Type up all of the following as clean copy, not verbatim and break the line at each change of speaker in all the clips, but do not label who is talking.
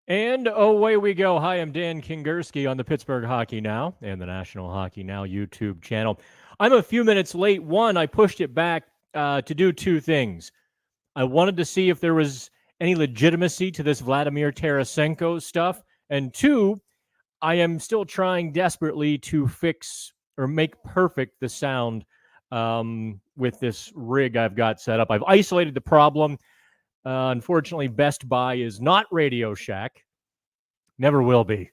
And away we go. Hi, I'm Dan Kingerski on the Pittsburgh Hockey Now and the National Hockey Now YouTube channel. I'm a few minutes late. One, I pushed it back to do two things. I wanted to see if there was any legitimacy to this Vladimir Tarasenko stuff. And two, I am still trying desperately to fix or make perfect the sound with this rig I've got set up. I've isolated the problem. Unfortunately, Best Buy is not Radio Shack. Never will be.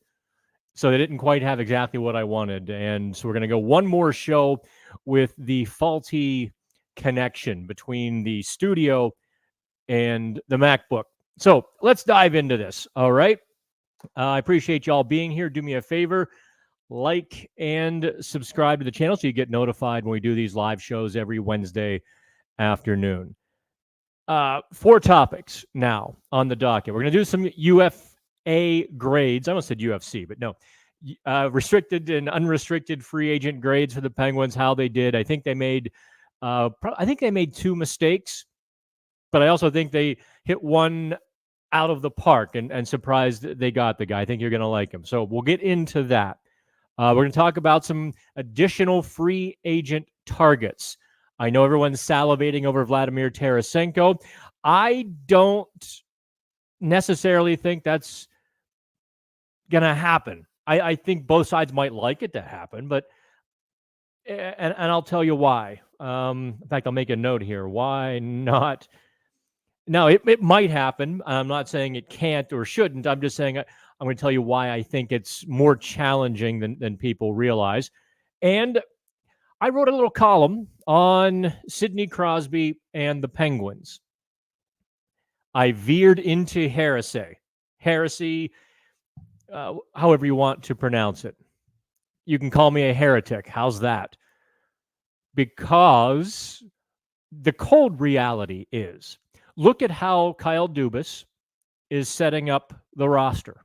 So they didn't quite have exactly what I wanted. And so we're going to go one more show with the faulty connection between the studio and the MacBook. So let's dive into this. All right. I appreciate y'all being here. Do me a favor, like and subscribe to the channel so you get notified when we do these live shows every Wednesday afternoon. 4 topics now on the docket. We're going to do some UFA grades. I almost said UFC, but no. Restricted and unrestricted free agent grades for the Penguins, how they did. I think they made 2 mistakes, but I also think they hit one out of the park and surprised they got the guy. I think you're going to like him. So we'll get into that. We're going to talk about some additional free agent targets. I know everyone's salivating over Vladimir Tarasenko. I don't necessarily think that's going to happen. I think both sides might like it to happen, but and I'll tell you why. In fact, I'll make a note here. Why not? Now, it might happen. I'm not saying it can't or shouldn't. I'm just saying I'm going to tell you why I think it's more challenging than people realize. And I wrote a little column on Sidney Crosby and the Penguins. I veered into heresy, however you want to pronounce it. You can call me a heretic. How's that? Because the cold reality is, look at how Kyle Dubas is setting up the roster.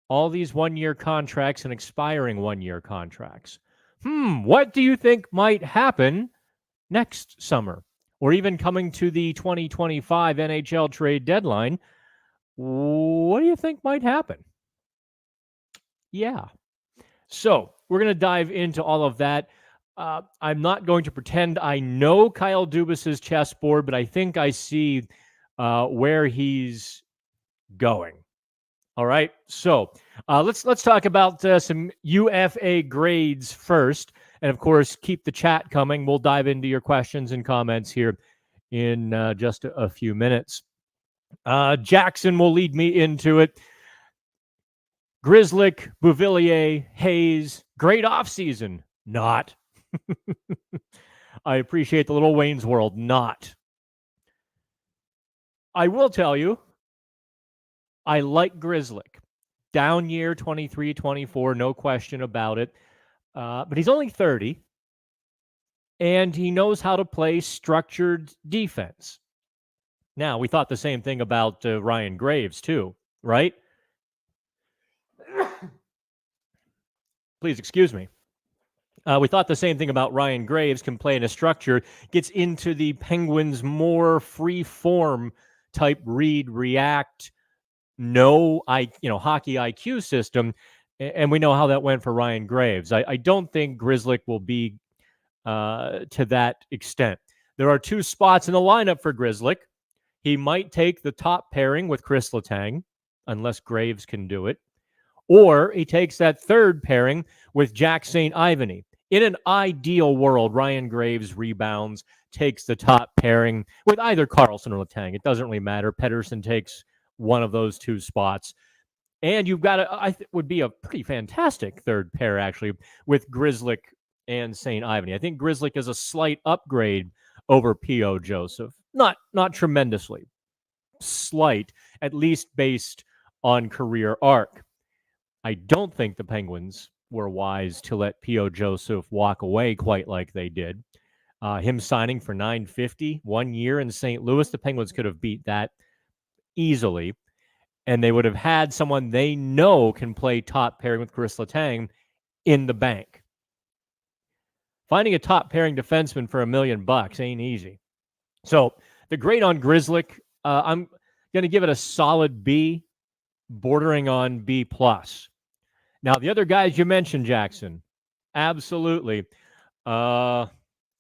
All these one-year contracts and expiring one-year contracts. What do you think might happen next summer? Or even coming to the 2025 NHL trade deadline, what do you think might happen? Yeah. So we're going to dive into all of that. I'm not going to pretend I know Kyle Dubas's chessboard, but I think I see where he's going. All right. So let's talk about some UFA grades first. And, of course, keep the chat coming. We'll dive into your questions and comments here in just a few minutes. Jackson will lead me into it. Grzelcyk, Beauvillier, Hayes, great offseason. Not. I appreciate the little Wayne's World. Not. I will tell you, I like Grzelcyk. Down year 23-24, no question about it. But he's only 30, and he knows how to play structured defense. Now, we thought the same thing about Ryan Graves, too, right? Please excuse me. We thought the same thing about Ryan Graves, can play in a structure, gets into the Penguins' more free-form type read, react, hockey IQ system, and we know how that went for Ryan Graves. I don't think Grzelcyk will be to that extent. There are 2 spots in the lineup for Grzelcyk. He might take the top pairing with Chris Letang, unless Graves can do it, or he takes that third pairing with Jack St. Ivany. In an ideal world, Ryan Graves rebounds, takes the top pairing with either Carlson or Letang. It doesn't really matter. Pettersson takes one of those 2 spots. And you've got would be a pretty fantastic third pair, actually, with Grzelcyk and St. Ivany. I think Grzelcyk is a slight upgrade over P.O. Joseph. Not tremendously. Slight, at least based on career arc. I don't think the Penguins were wise to let P.O. Joseph walk away quite like they did. Him signing for $950 1 year in St. Louis, the Penguins could have beat that easily. And they would have had someone they know can play top pairing with Chris Letang in the bank. Finding a top pairing defenseman for $1 million ain't easy. So the grade on Grzelcyk, I'm going to give it a solid B. bordering on B+. Now, the other guys you mentioned, Jackson, absolutely. Let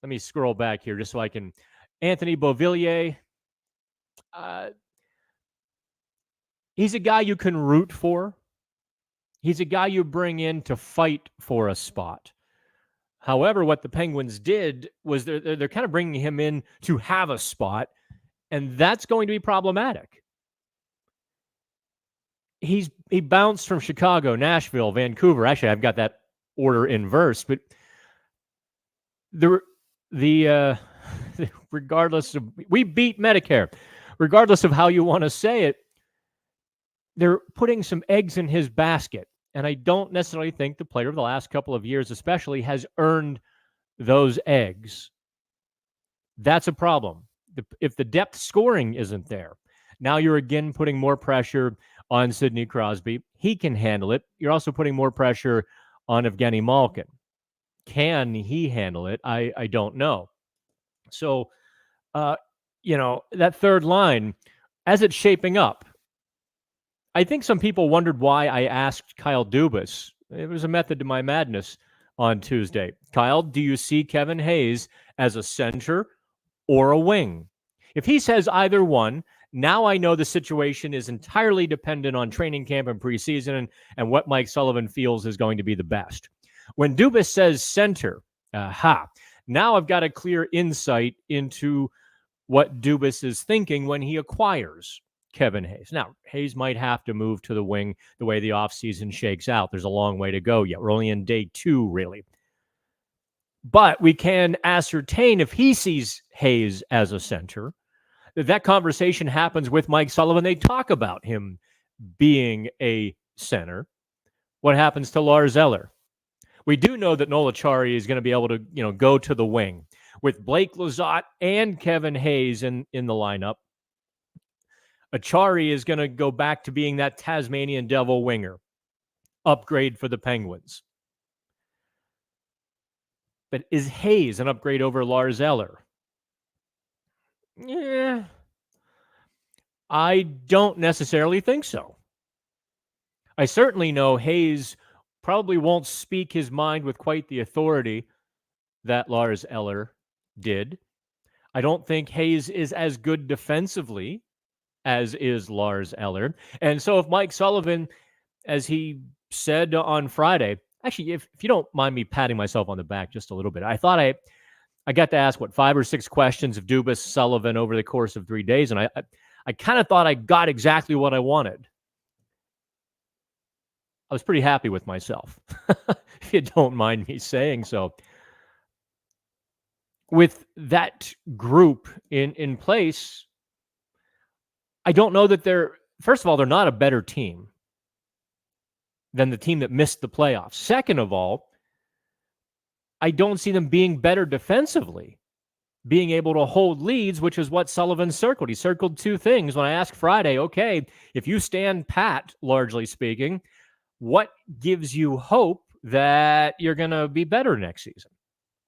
me scroll back here just so I can. Anthony Beauvillier, he's a guy you can root for. He's a guy you bring in to fight for a spot. However, what the Penguins did was they're kind of bringing him in to have a spot, and that's going to be problematic. He bounced from Chicago, Nashville, Vancouver. Actually, I've got that order inverse, but regardless of, we beat Medicare, regardless of how you want to say it, they're putting some eggs in his basket. And I don't necessarily think the player of the last couple of years especially has earned those eggs. That's a problem. If the depth scoring isn't there, now you're again putting more pressure on Sidney Crosby. He can handle it. You're also putting more pressure on Evgeny Malkin. Can he handle it? I don't know. So, that third line, as it's shaping up, I think some people wondered why I asked Kyle Dubas. It was a method to my madness on Tuesday. Kyle, do you see Kevin Hayes as a center or a wing? If he says either one, now I know the situation is entirely dependent on training camp and preseason and what Mike Sullivan feels is going to be the best. When Dubas says center, now I've got a clear insight into what Dubas is thinking when he acquires Kevin Hayes. Now, Hayes might have to move to the wing the way the offseason shakes out. There's a long way to go yet. We're only in day 2, really. But we can ascertain if he sees Hayes as a center. That conversation happens with Mike Sullivan. They talk about him being a center. What happens to Lars Eller? We do know that Noel Acciari is going to be able to, go to the wing. With Blake Lizotte and Kevin Hayes in the lineup, Acciari is going to go back to being that Tasmanian Devil winger. Upgrade for the Penguins. But is Hayes an upgrade over Lars Eller? Yeah. I don't necessarily think so. I certainly know Hayes probably won't speak his mind with quite the authority that Lars Eller did. I don't think Hayes is as good defensively as is Lars Eller. And so if Mike Sullivan, as he said on Friday, actually, if you don't mind me patting myself on the back just a little bit, I thought I got to ask, 5 or 6 questions of Dubas, Sullivan over the course of 3 days, and I kind of thought I got exactly what I wanted. I was pretty happy with myself, if you don't mind me saying so. With that group in place, I don't know that first of all, they're not a better team than the team that missed the playoffs. Second of all, I don't see them being better defensively, being able to hold leads, which is what Sullivan circled. He circled 2 things when I asked Friday, okay, if you stand pat, largely speaking, what gives you hope that you're going to be better next season?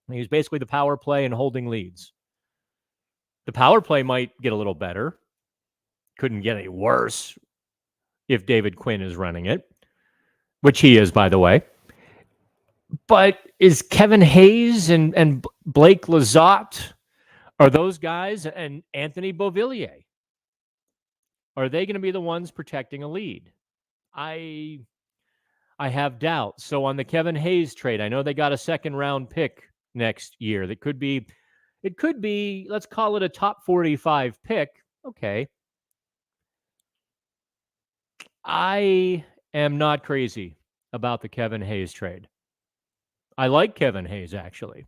And he was basically the power play and holding leads. The power play might get a little better. Couldn't get any worse if David Quinn is running it, which he is, by the way. But is Kevin Hayes and Blake Lizotte, are those guys, and Anthony Beauvillier, are they going to be the ones protecting a lead? I have doubts. So on the Kevin Hayes trade, I know they got a 2nd-round pick next year. It could be, let's call it a top 45 pick. Okay. I am not crazy about the Kevin Hayes trade. I like Kevin Hayes, actually.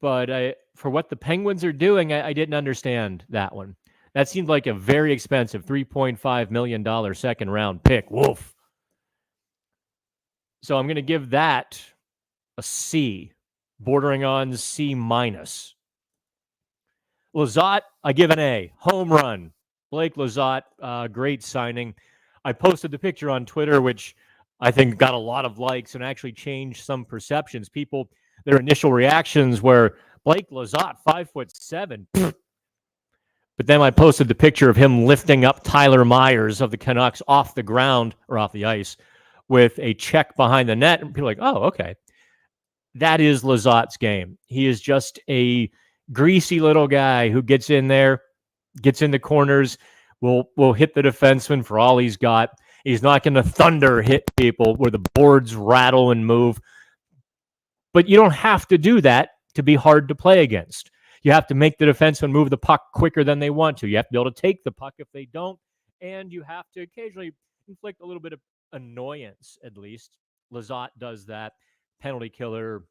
But for what the Penguins are doing, I didn't understand that one. That seemed like a very expensive $3.5 million 2nd-round pick. Woof. So I'm going to give that a C, bordering on C-. Lizotte, I give an A. Home run. Blake Lizotte, great signing. I posted the picture on Twitter, which I think got a lot of likes and actually changed some perceptions. People, their initial reactions were, Blake Lizotte, 5'7". But then I posted the picture of him lifting up Tyler Myers of the Canucks off the ground or off the ice with a check behind the net. And people are like, oh, okay. That is Lizott's game. He is just a greasy little guy who gets in there, gets in the corners, will hit the defenseman for all he's got. He's not going to thunder hit people where the boards rattle and move. But you don't have to do that to be hard to play against. You have to make the defenseman move the puck quicker than they want to. You have to be able to take the puck if they don't. And you have to occasionally inflict a little bit of annoyance, at least. Lizotte does that. Penalty killer.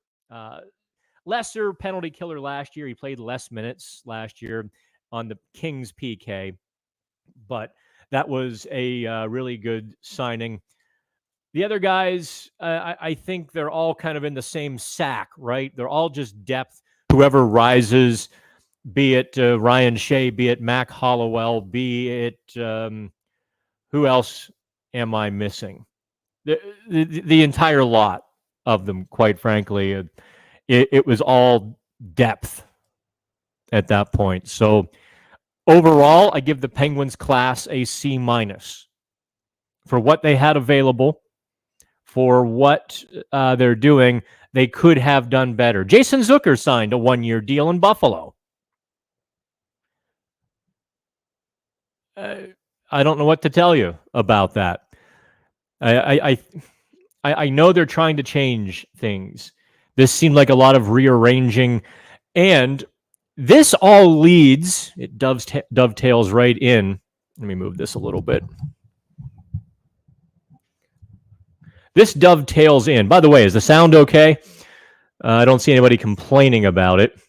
Lesser penalty killer last year. He played less minutes last year on the Kings PK. But that was a really good signing. The other guys, I think they're all kind of in the same sack, right? They're all just depth. Whoever rises, be it Ryan Shea, be it Mac Hollowell, be it who else am I missing? The entire lot of them, quite frankly. It was all depth at that point. So overall, I give the Penguins class a C- for what they had available. For what they're doing, they could have done better. Jason Zucker signed a one-year deal in Buffalo. I don't know what to tell you about that. I know they're trying to change things. This seemed like a lot of rearranging, and this all leads, it dovetails right in. Let me move this a little bit. This dovetails in. By the way, is the sound okay? I don't see anybody complaining about it.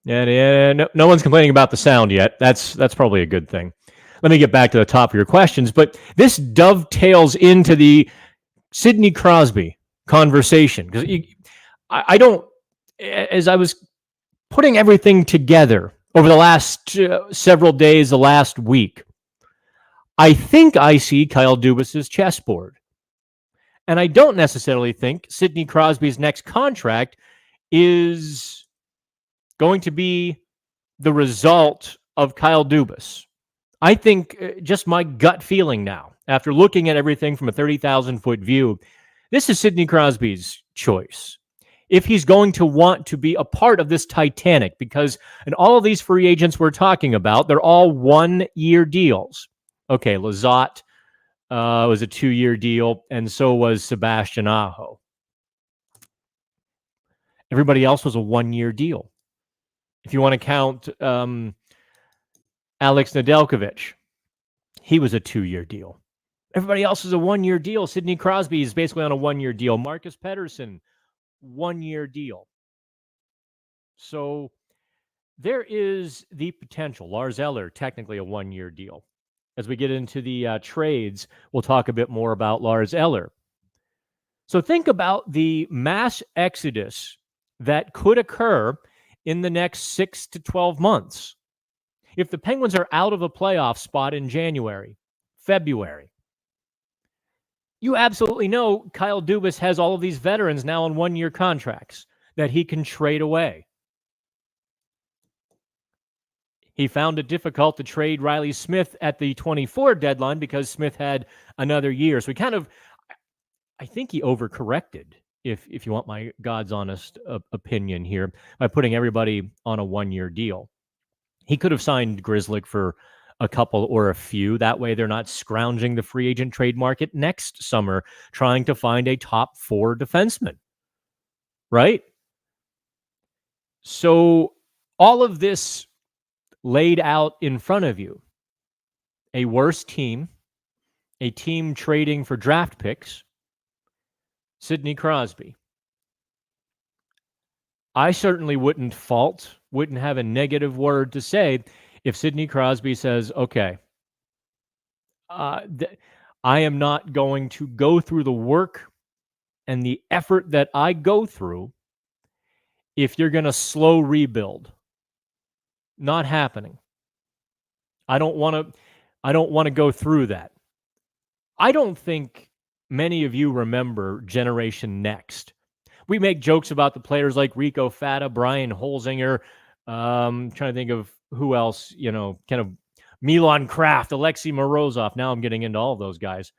Yeah, no one's complaining about the sound yet. That's probably a good thing. Let me get back to the top of your questions, but this dovetails into the Sidney Crosby conversation, because I don't, as I was putting everything together over the last several days, the last week, I think I see Kyle Dubas' chessboard. And I don't necessarily think Sidney Crosby's next contract is going to be the result of Kyle Dubas. I think just my gut feeling now, after looking at everything from a 30,000-foot view, this is Sidney Crosby's choice. If he's going to want to be a part of this Titanic, because in all of these free agents we're talking about, they're all one-year deals. Okay, Lizotte was a 2-year deal, and so was Sebastian Aho. Everybody else was a 1-year deal. If you want to count Alex Nedeljkovic, he was a 2-year deal. Everybody else is a 1-year deal. Sidney Crosby is basically on a 1-year deal. Marcus Pettersson, 1-year deal. So there is the potential. Lars Eller, technically a 1-year deal. As we get into the trades, we'll talk a bit more about Lars Eller. So think about the mass exodus that could occur in the next 6 to 12 months. If the Penguins are out of a playoff spot in January, February, you absolutely know Kyle Dubas has all of these veterans now on 1-year contracts that he can trade away. He found it difficult to trade Riley Smith at the 24 deadline because Smith had another year. So I think he overcorrected, if you want my God's honest opinion here, by putting everybody on a 1-year deal. He could have signed Grzelcyk for a couple or a few. That way they're not scrounging the free agent trade market next summer trying to find a top 4 defenseman. Right? So all of this laid out in front of you, a worse team, a team trading for draft picks, Sidney Crosby. I certainly wouldn't have a negative word to say if Sidney Crosby says, okay, I am not going to go through the work and the effort that I go through if you're going to slow rebuild. Not happening. I don't want to go through that. I don't think many of you remember Generation Next. We make jokes about the players like Rico Fata, Brian Holzinger. Trying to think of who else, kind of Milan Kraft, Alexei Morozov. Now I'm getting into all of those guys.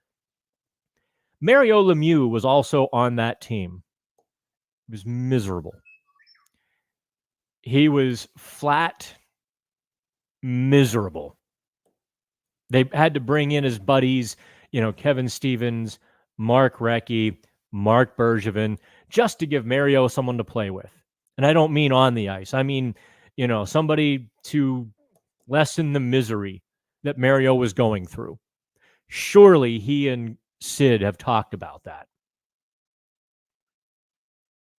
Mario Lemieux was also on that team. He was miserable. He was flat miserable. They had to bring in his buddies, Kevin Stevens, Mark Recchi, Mark Bergevin, just to give Mario someone to play with. And I don't mean on the ice. I mean, somebody to lessen the misery that Mario was going through. Surely he and Sid have talked about that.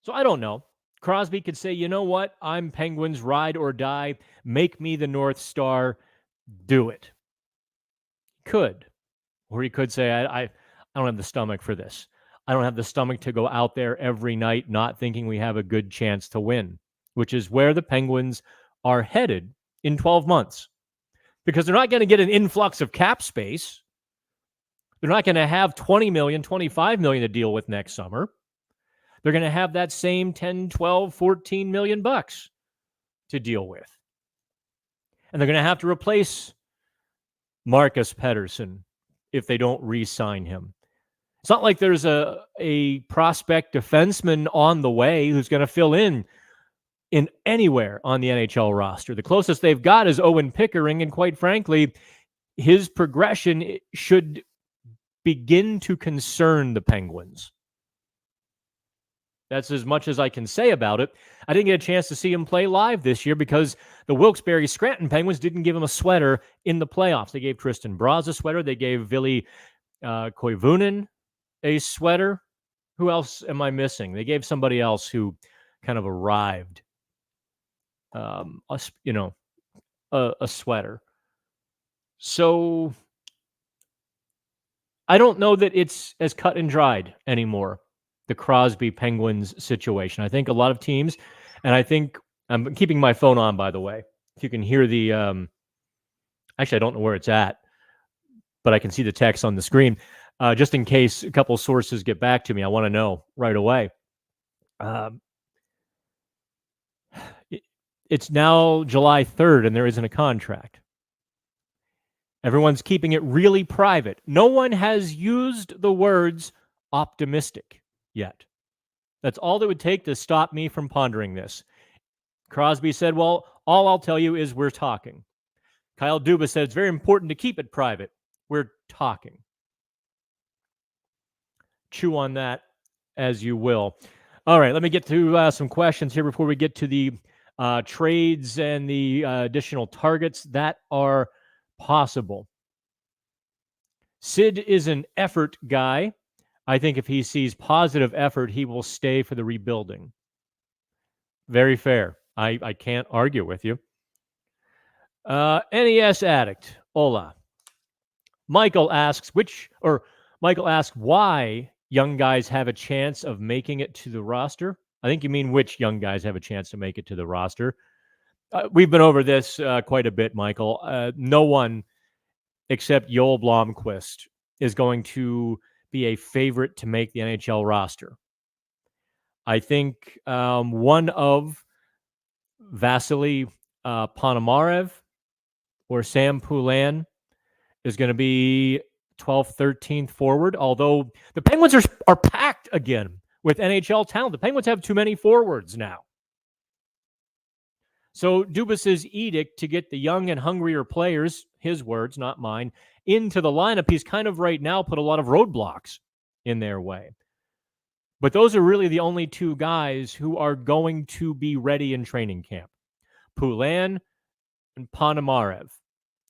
So I don't know. Crosby could say, you know what? I'm Penguins, ride or die. Make me the North Star. Do it. Could. Or he could say, I don't have the stomach for this. I don't have the stomach to go out there every night not thinking we have a good chance to win, which is where the Penguins are headed in 12 months. Because they're not going to get an influx of cap space. They're not going to have 20 million, 25 million to deal with next summer. They're going to have that same 10, 12, 14 million bucks to deal with. And they're going to have to replace Marcus Pettersson if they don't re-sign him. It's not like there's a prospect defenseman on the way who's going to fill in anywhere on the NHL roster. The closest they've got is Owen Pickering, and quite frankly, his progression should begin to concern the Penguins. That's as much as I can say about it. I didn't get a chance to see him play live this year because the Wilkes-Barre Scranton Penguins didn't give him a sweater in the playoffs. They gave Tristan Braz a sweater. They gave Ville Koivunen a sweater. Who else am I missing? They gave somebody else who kind of arrived, a sweater. So I don't know that it's as cut and dried anymore, the Crosby Penguins situation. I think a lot of teams, and I think I'm keeping my phone on, by the way. If you can hear the, actually, I don't know where it's at, but I can see the text on the screen. Just in case a couple sources get back to me, I want to know right away. It's now July 3rd, and there isn't a contract. Everyone's keeping it really private. No one has used the words optimistic yet. That's all that would take to stop me from pondering this. Crosby said, well, all I'll tell you is we're talking. Kyle Dubas said it's very important to keep it private. We're talking. Chew on that as you will. All right, let me get to some questions here before we get to the trades and the additional targets that are possible. Sid is an effort guy. I think if he sees positive effort, he will stay for the rebuilding. Very fair. I can't argue with you. NES addict. Hola. Michael asks why young guys have a chance of making it to the roster. I think you mean which young guys have a chance to make it to the roster. We've been over this quite a bit, Michael. No one except Joel Blomqvist is going to be a favorite to make the NHL roster. I think one of Vasily Ponomarev or Sam Poulin is going to be 12th, 13th forward, although the Penguins are packed again with NHL talent. The Penguins have too many forwards now. So Dubas's edict to get the young and hungrier players, his words, not mine, into the lineup, he's kind of right now put a lot of roadblocks in their way. But those are really the only two guys who are going to be ready in training camp. Poulin and Ponomarev.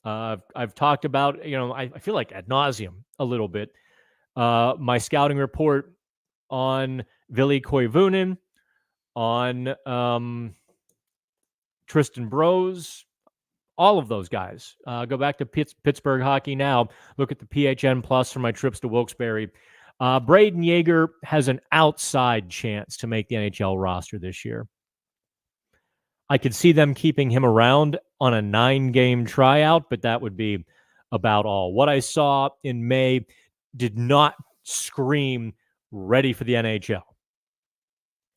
I've talked about, I feel like ad nauseum a little bit. My scouting report on Ville Koivunen, on Tristan Braz, all of those guys. Go back to Pittsburgh Hockey Now. Look at the PHN Plus for my trips to Wilkes-Barre. Braden Yeager has an outside chance to make the NHL roster this year. I could see them keeping him around on a 9-game tryout, but that would be about all. What I saw in May did not scream ready for the NHL.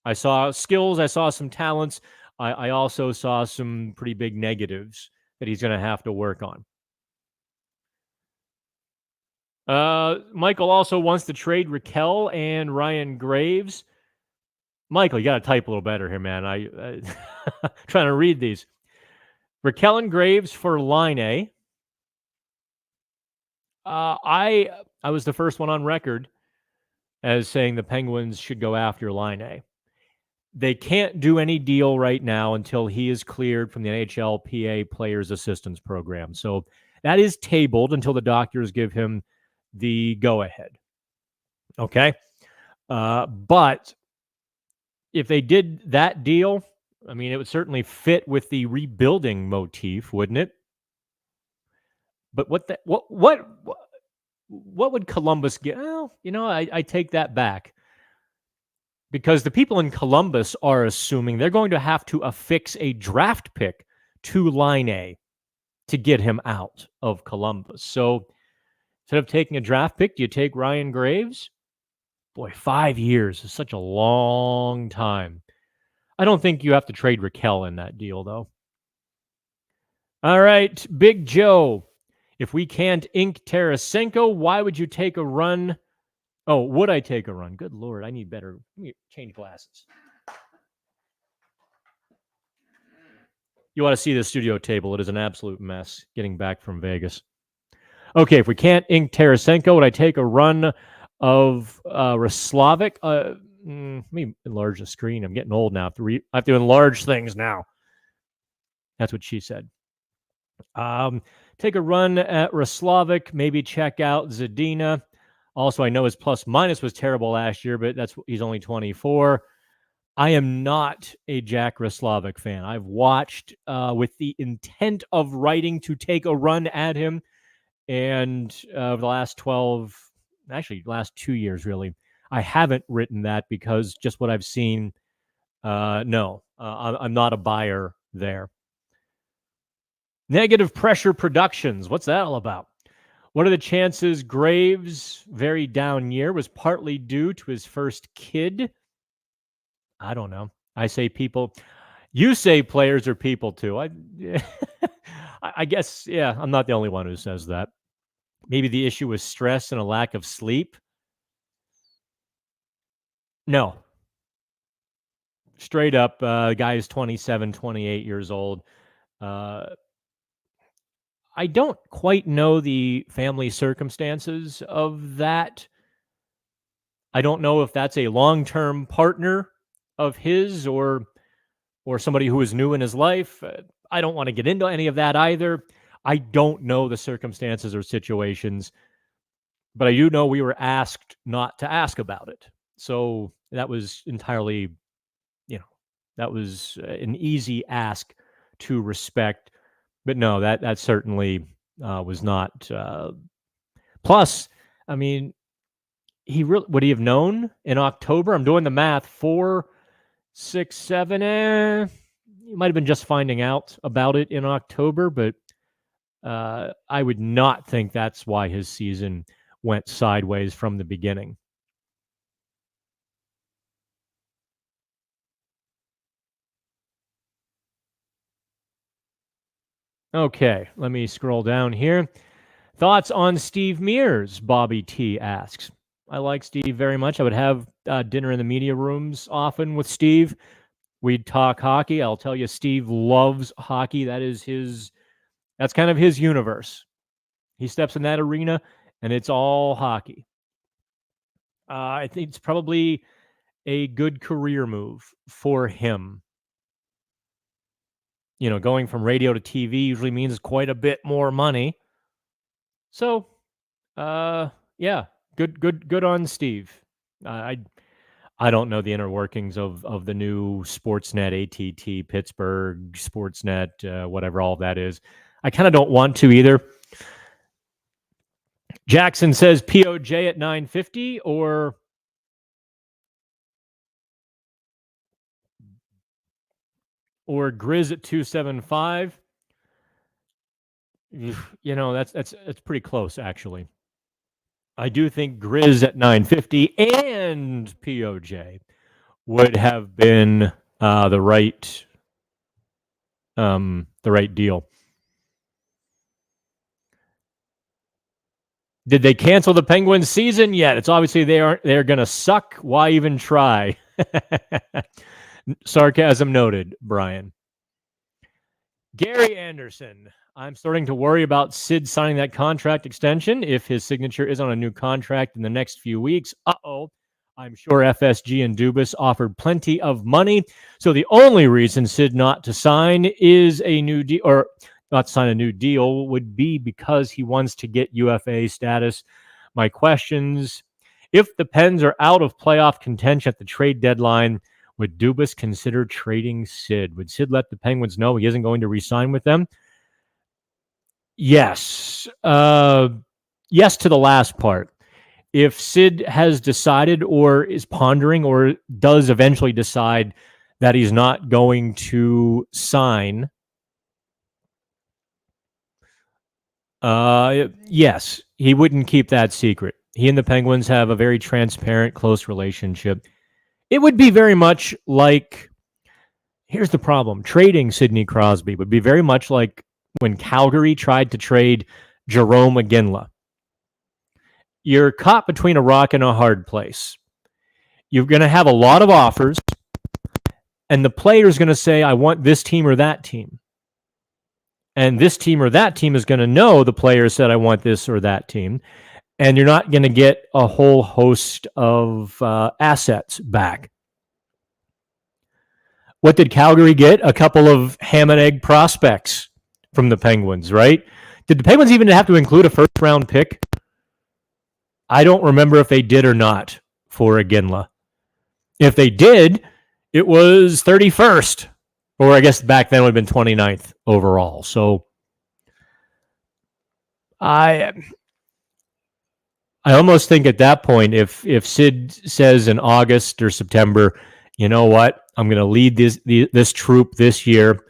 I saw skills. I saw some talents. I also saw some pretty big negatives that he's going to have to work on. Michael also wants to trade Raquel and Ryan Graves. Michael, you got to type a little better here, man. I trying to read these. Raquel and Graves for Line A. I was the first one on record as saying the Penguins should go after Line A. They can't do any deal right now until he is cleared from the NHLPA Players Assistance Program. So that is tabled until the doctors give him the go-ahead. Okay? But if they did that deal, I mean, it would certainly fit with the rebuilding motif, wouldn't it? But what would Columbus get? Well, I take that back. Because the people in Columbus are assuming they're going to have to affix a draft pick to Line A to get him out of Columbus. So instead of taking a draft pick, do you take Ryan Graves? Boy, 5 years is such a long time. I don't think you have to trade Raquel in that deal, though. All right, Big Joe. If we can't ink Tarasenko, why would you take a run? Oh, would I take a run? Good Lord, I need better. Let me change glasses. You want to see the studio table. It is an absolute mess getting back from Vegas. Okay, if we can't ink Tarasenko, would I take a run of Roslovic? Let me enlarge the screen. I'm getting old now. I have to enlarge things now. That's what she said. Take a run at Roslovic. Maybe check out Zadina. Also, I know his plus minus was terrible last year, but he's only 24. I am not a Jack Roslovic fan. I've watched with the intent of writing to take a run at him, and the last 2 years, really, I haven't written that because just what I've seen, no, I'm not a buyer there. Negative Pressure Productions. What's that all about? What are the chances Graves' very down year was partly due to his first kid? I don't know. I say people. You say players are people too. I guess, yeah, I'm not the only one who says that. Maybe the issue was stress and a lack of sleep. No. Straight up, guy is 27, 28 years old. I don't quite know the family circumstances of that. I don't know if that's a long-term partner of his or somebody who is new in his life. I don't want to get into any of that either. I don't know the circumstances or situations, but I do know we were asked not to ask about it. So that was entirely, that was an easy ask to respect. But no, that certainly was not. Plus, I mean, would he have known in October? I'm doing the math. 4, 6, 7. He might have been just finding out about it in October, but I would not think that's why his season went sideways from the beginning. Okay, let me scroll down here. Thoughts on Steve Mears? Bobby T asks. I like Steve very much. I would have dinner in the media rooms often with Steve. We'd talk hockey. I'll tell you, Steve loves hockey. That's kind of his universe. He steps in that arena, and it's all hockey. I think it's probably a good career move for him. Going from radio to TV usually means quite a bit more money. So, yeah, good on Steve. I don't know the inner workings of the new Sportsnet, ATT, Pittsburgh, Sportsnet, whatever all that is. I kind of don't want to either. Jackson says POJ at 950 or Grizz at 275. That's pretty close, actually. I do think Grizz at 950 and POJ would have been the right the right deal. Did they cancel the Penguins season yet? It's obviously they're going to suck. Why even try? Sarcasm noted, Brian. Gary Anderson. I'm starting to worry about Sid signing that contract extension if his signature is on a new contract in the next few weeks. I'm sure FSG and Dubas offered plenty of money. So the only reason Sid not to sign is a new deal, or not sign a new deal, would be because he wants to get UFA status. My questions: if the Pens are out of playoff contention at the trade deadline, would Dubas consider trading Sid? Would Sid let the Penguins know he isn't going to re-sign with them? Yes. Yes to the last part. If Sid has decided or is pondering or does eventually decide that he's not going to sign, yes, he wouldn't keep that secret. He and the Penguins have a very transparent, close relationship. It would be very much like, here's the problem, trading Sidney Crosby would be very much like when Calgary tried to trade Jerome Iginla. You're caught between a rock and a hard place. You're going to have a lot of offers, and the player's going to say, I want this team or that team. And this team or that team is going to know the player said, I want this or that team. And you're not going to get a whole host of assets back. What did Calgary get? A couple of ham and egg prospects from the Penguins, right? Did the Penguins even have to include a first-round pick? I don't remember if they did or not for Iginla. If they did, it was 31st. Or I guess back then it would have been 29th overall. So I almost think at that point, if Sid says in August or September, you know what, I'm going to lead this troop this year,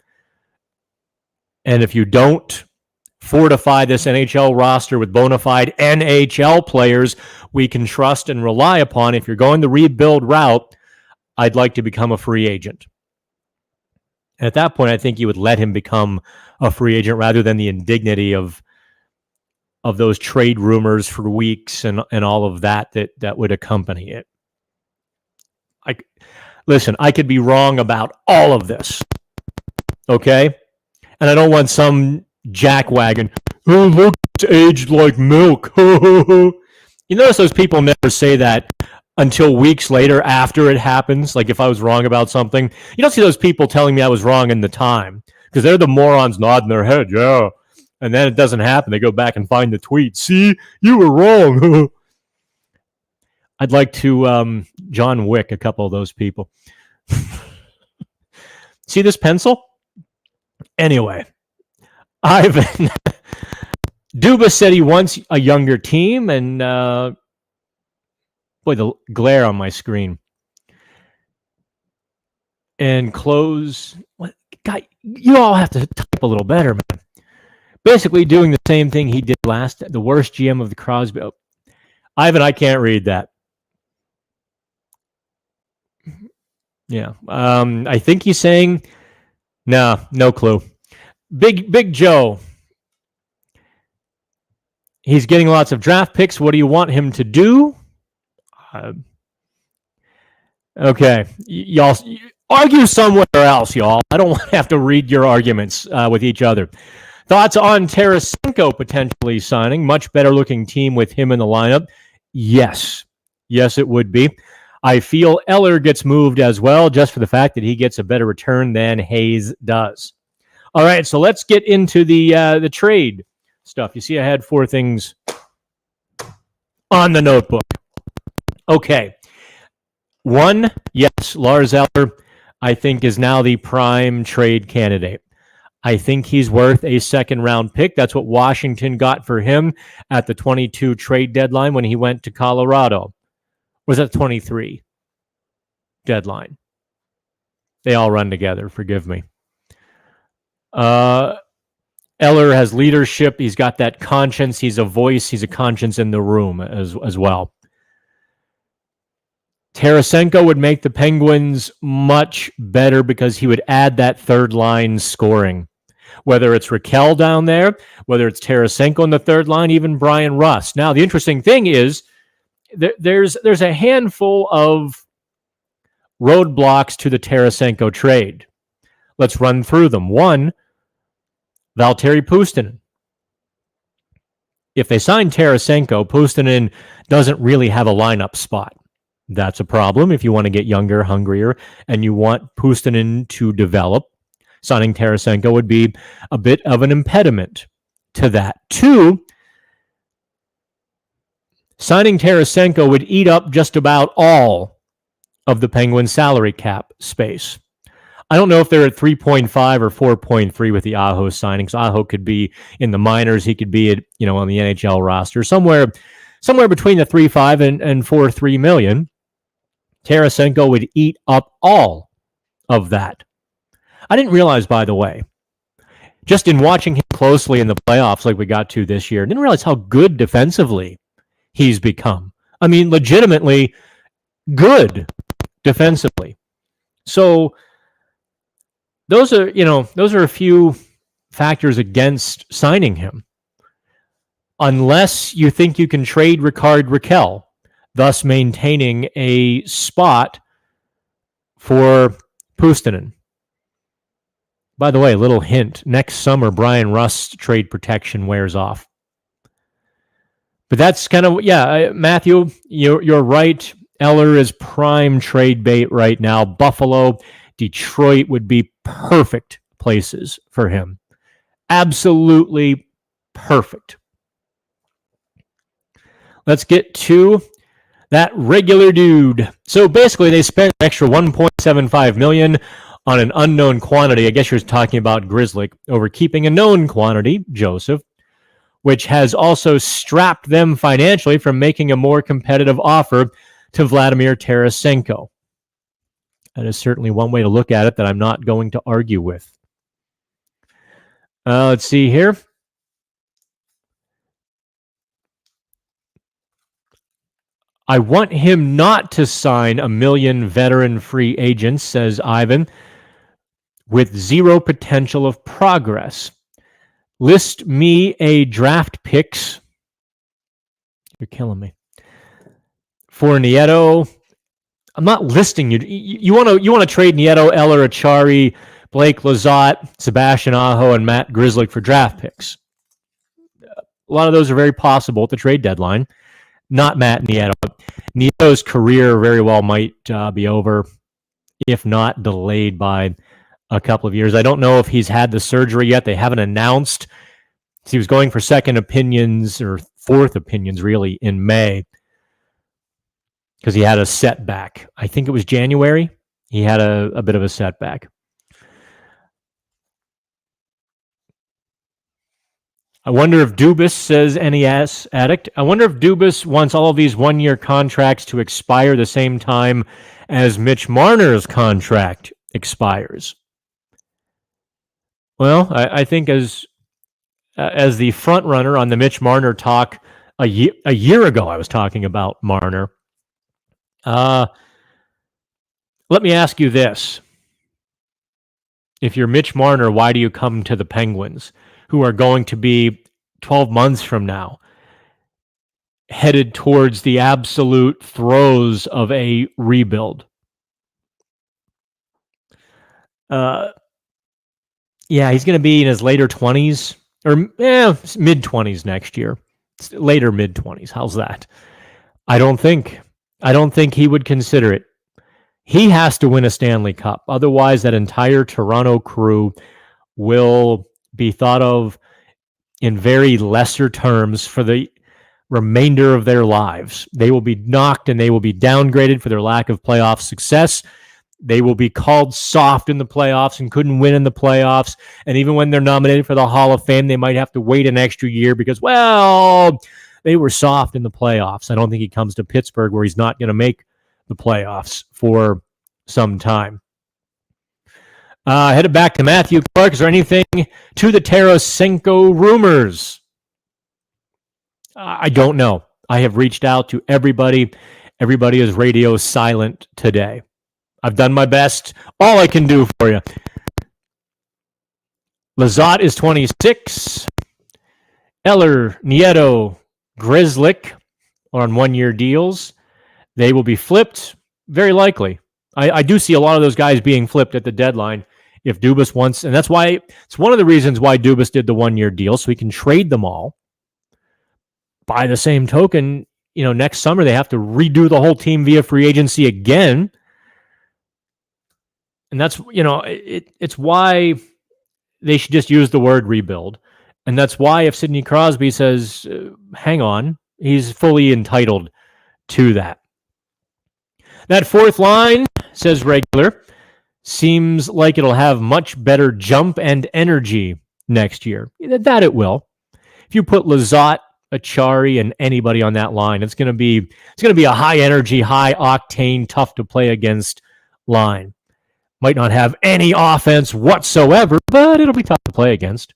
and if you don't fortify this NHL roster with bona fide NHL players we can trust and rely upon, if you're going the rebuild route, I'd like to become a free agent. And at that point, I think you would let him become a free agent rather than the indignity of those trade rumors for weeks and all of that would accompany it. Listen, I could be wrong about all of this, okay? And I don't want some jackwagon, oh, look, it's aged like milk. You notice those people never say that until weeks later after it happens. Like if I was wrong about something, you don't see those people telling me I was wrong in the time because they're the morons nodding their head, yeah. And then it doesn't happen. They go back and find the tweet. See, you were wrong. I'd like to John Wick a couple of those people. See this pencil? Anyway, Ivan. Dubas said he wants a younger team, and boy, the glare on my screen. And close. What, guy, you all have to type a little better, man. Basically doing the same thing he did the worst GM of the Crosby. Oh, Ivan, I can't read that. Yeah. I think he's saying, no clue. Big Joe. He's getting lots of draft picks. What do you want him to do? Okay. Y'all argue somewhere else, y'all. I don't want to have to read your arguments with each other. Thoughts on Tarasenko potentially signing? Much better looking team with him in the lineup. Yes, it would be. I feel Eller gets moved as well, just for the fact that he gets a better return than Hayes does. All right, so let's get into the trade stuff. You see, I had 4 things on the notebook. Okay. 1, yes, Lars Eller, I think, is now the prime trade candidate. I think he's worth a second-round pick. That's what Washington got for him at the 22 trade deadline when he went to Colorado. Was that 23 deadline? They all run together. Forgive me. Eller has leadership. He's got that conscience. He's a voice. He's a conscience in the room as well. Tarasenko would make the Penguins much better because he would add that third line scoring. Whether it's Raquel down there, whether it's Tarasenko in the third line, even Brian Rust. Now, the interesting thing is there's a handful of roadblocks to the Tarasenko trade. Let's run through them. One, Valtteri Puustinen. If they sign Tarasenko, Puustinen doesn't really have a lineup spot. That's a problem if you want to get younger, hungrier, and you want Puustinen to develop. Signing Tarasenko would be a bit of an impediment to that. Two, signing Tarasenko would eat up just about all of the Penguins' salary cap space. I don't know if they're at 3.5 or 4.3 with the Aho signings. Aho could be in the minors. He could be at, on the NHL roster, somewhere between the 3.5 and 4.3 million. Tarasenko would eat up all of that. I didn't realize, by the way, just in watching him closely in the playoffs like we got to this year, I didn't realize how good defensively he's become. I mean, legitimately good defensively. So those are a few factors against signing him. Unless you think you can trade Rickard Rakell, thus maintaining a spot for Puustinen. By the way, a little hint. Next summer, Brian Rust's trade protection wears off. But that's kind of, Matthew, you're right. Eller is prime trade bait right now. Buffalo, Detroit would be perfect places for him. Absolutely perfect. Let's get to that regular dude. So basically, they spent an extra $1.75 million on an unknown quantity. I guess you're talking about Grizzly over keeping a known quantity, Joseph, which has also strapped them financially from making a more competitive offer to Vladimir Tarasenko. That is certainly one way to look at it that I'm not going to argue with. Let's see here. I want him not to sign a million veteran free agents, says Ivan, with zero potential of progress. List me a draft picks. You're killing me. For Nieto. I'm not listing you. You want to trade Nieto, Eller, Achari, Blake Lizotte, Sebastian Aho, and Matt Grzelcyk for draft picks. A lot of those are very possible at the trade deadline. Not Matt Nieto. Nieto's career very well might be over, if not delayed by a couple of years. I don't know if he's had the surgery yet. They haven't announced. He was going for second opinions or fourth opinions, really, in May because he had a setback. I think it was January. He had a bit of a setback. I wonder if Dubas, says NES Addict, I wonder if Dubas wants all of these one-year contracts to expire the same time as Mitch Marner's contract expires. Well, I think as the front runner on the Mitch Marner talk a year ago, I was talking about Marner. Let me ask you this. If you're Mitch Marner, why do you come to the Penguins, who are going to be 12 months from now headed towards the absolute throes of a rebuild? He's going to be in his later 20s or mid-20s next year. Later mid-20s. How's that? I don't think he would consider it. He has to win a Stanley Cup. Otherwise, that entire Toronto crew will be thought of in very lesser terms for the remainder of their lives. They will be knocked and they will be downgraded for their lack of playoff success. They will be called soft in the playoffs and couldn't win in the playoffs. And even when they're nominated for the Hall of Fame, they might have to wait an extra year because, they were soft in the playoffs. I don't think he comes to Pittsburgh where he's not going to make the playoffs for some time. Headed back to Matthew Clark. Is there anything to the Tarasenko rumors? I don't know. I have reached out to everybody Everybody is radio silent today. I've done my best. All I can do for you. Lizotte is 26. Eller, Nieto, Grzelcyk are on one-year deals. They will be flipped, very likely. I do see a lot of those guys being flipped at the deadline if Dubas wants, and that's why it's one of the reasons why Dubas did the one-year deal, so he can trade them all. By the same token, next summer they have to redo the whole team via free agency again. And that's, it's why they should just use the word rebuild. And that's why if Sidney Crosby says, hang on, he's fully entitled to that. That fourth line, says Regular, seems like it'll have much better jump and energy next year. That it will. If you put Lizotte, Achari, and anybody on that line, it's going to be a high energy, high octane, tough to play against line. Might not have any offense whatsoever, but it'll be tough to play against.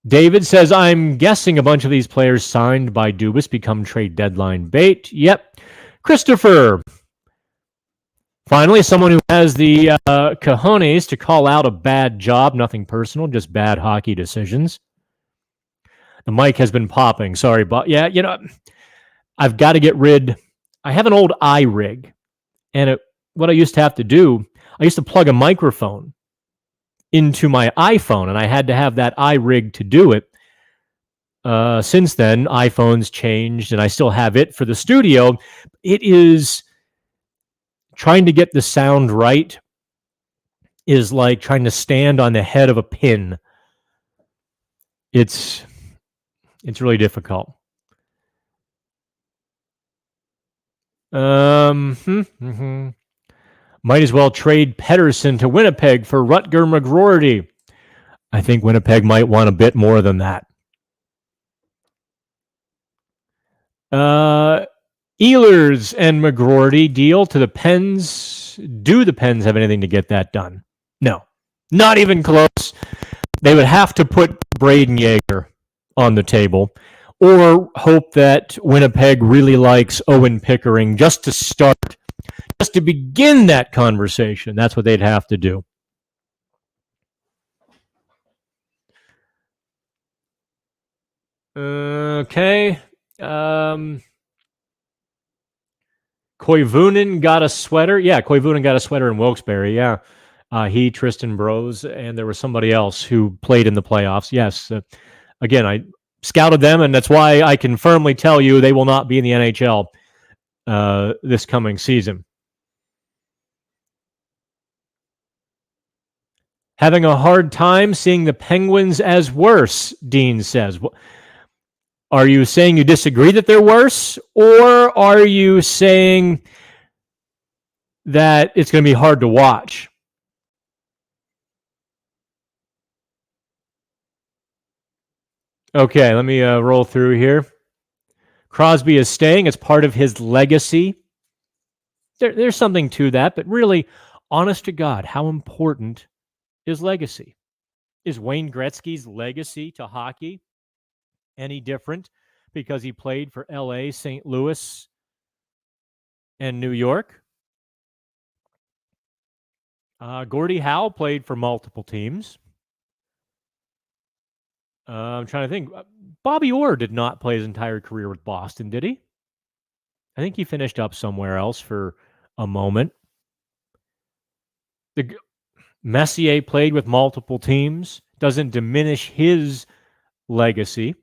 David says, I'm guessing a bunch of these players signed by Dubas become trade deadline bait. Yep. Christopher. Finally, someone who has the cojones to call out a bad job. Nothing personal, just bad hockey decisions. The mic has been popping. Sorry, but yeah, I've got to get rid. I have an old iRig. And what I used to have to do, I used to plug a microphone into my iPhone, and I had to have that iRig to do it. Since then, iPhones changed, and I still have it for the studio. It is trying to get the sound right is like trying to stand on the head of a pin. It's really difficult. Might as well trade Pettersson to Winnipeg for Rutger McGroarty. I think Winnipeg might want a bit more than that. Ehlers and McGroarty deal to the Pens. Do the Pens have anything to get that done? No. Not even close. They would have to put Braden Yeager on the table or hope that Winnipeg really likes Owen Pickering just to start, just to begin that conversation. That's what they'd have to do. Okay. Koivunen got a sweater. Yeah, Koivunen got a sweater in Wilkes-Barre. Yeah. He, Tristan Brose, and there was somebody else who played in the playoffs. Yes. Again, I scouted them, and that's why I can firmly tell you they will not be in the NHL this coming season. Having a hard time seeing the Penguins as worse, Dean says. Are you saying you disagree that they're worse, or are you saying that it's going to be hard to watch? Okay, let me roll through here. Crosby is staying as part of his legacy. There's something to that, but really, honest to God, how important is legacy? Is Wayne Gretzky's legacy to hockey any different because he played for LA, St. Louis, and New York? Gordie Howe played for multiple teams. I'm trying to think. Bobby Orr did not play his entire career with Boston, did he? I think he finished up somewhere else for a moment. Messier played with multiple teams. Doesn't diminish his legacy.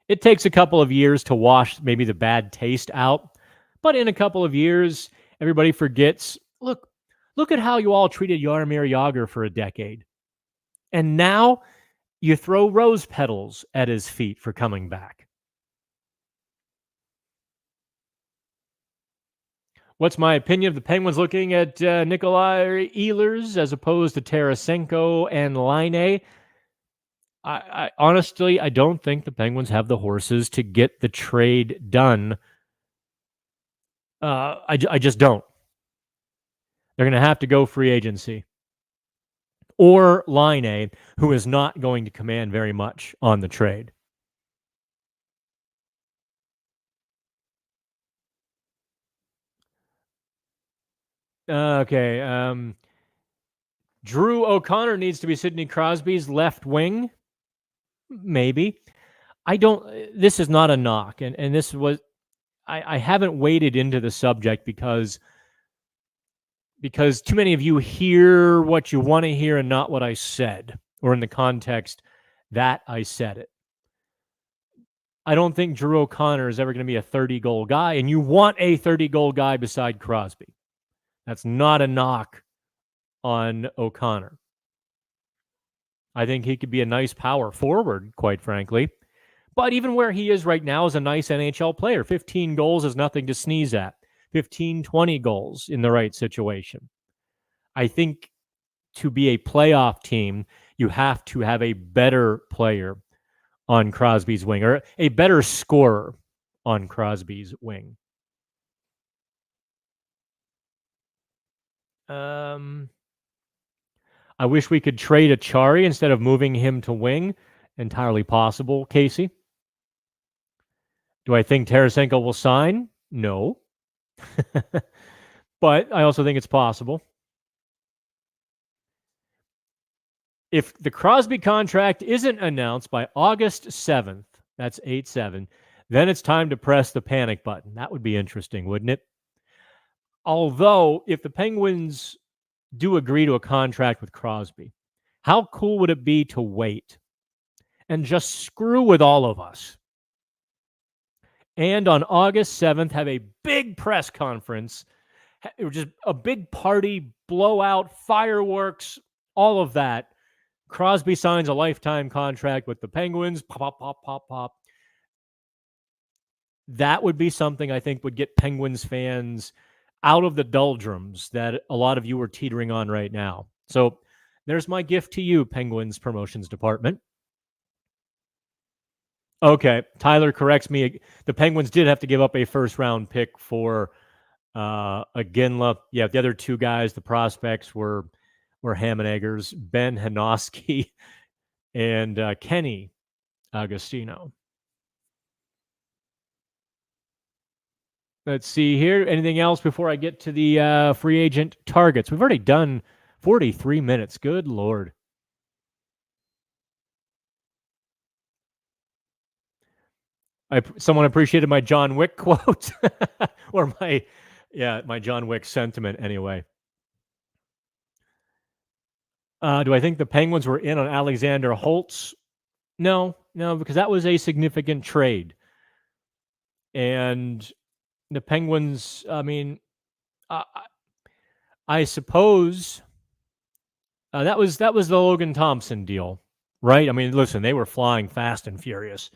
It takes a couple of years to wash maybe the bad taste out. But in a couple of years, everybody forgets. Look at how you all treated Jaromir Jagr for a decade. And now you throw rose petals at his feet for coming back. What's my opinion of the Penguins looking at Nikolai Ehlers as opposed to Tarasenko and Laine? I honestly, I don't think the Penguins have the horses to get the trade done. I just don't. They're going to have to go free agency. Or Laine, who is not going to command very much on the trade. Okay. Drew O'Connor needs to be Sidney Crosby's left wing. Maybe. I don't. This is not a knock, and this was. I haven't waded into the subject because too many of you hear what you want to hear and not what I said, or in the context that I said it. I don't think Drew O'Connor is ever going to be a 30-goal guy, and you want a 30-goal guy beside Crosby. That's not a knock on O'Connor. I think he could be a nice power forward, quite frankly. But even where he is right now is a nice NHL player. 15 goals is nothing to sneeze at. 15, 20 goals in the right situation. I think to be a playoff team, you have to have a better player on Crosby's wing, or a better scorer on Crosby's wing. I wish we could trade Achari instead of moving him to wing. Entirely possible, Casey. Do I think Tarasenko will sign? No. But I also think it's possible. If the Crosby contract isn't announced by August 7th, that's 8-7, then it's time to press the panic button. That would be interesting, wouldn't it? Although, if the Penguins do agree to a contract with Crosby, how cool would it be to wait and just screw with all of us? And on August 7th, have a big press conference, just a big party, blowout, fireworks, all of that. Crosby signs a lifetime contract with the Penguins. Pop, pop, pop, pop, pop. That would be something I think would get Penguins fans out of the doldrums that a lot of you are teetering on right now. So there's my gift to you, Penguins promotions department. Okay, Tyler corrects me. The Penguins did have to give up a first-round pick for Iginla. Yeah, the other two guys, the prospects, were ham and eggers, Ben Hanoski and Kenny Agostino. Let's see here. Anything else before I get to the free agent targets? We've already done 43 minutes. Good Lord. Someone appreciated my John Wick quote or my John Wick sentiment anyway. Do I think the Penguins were in on Alexander Holtz? No, because that was a significant trade. And the Penguins, I mean, I suppose that was the Logan Thompson deal, right? I mean, listen, they were flying fast and furious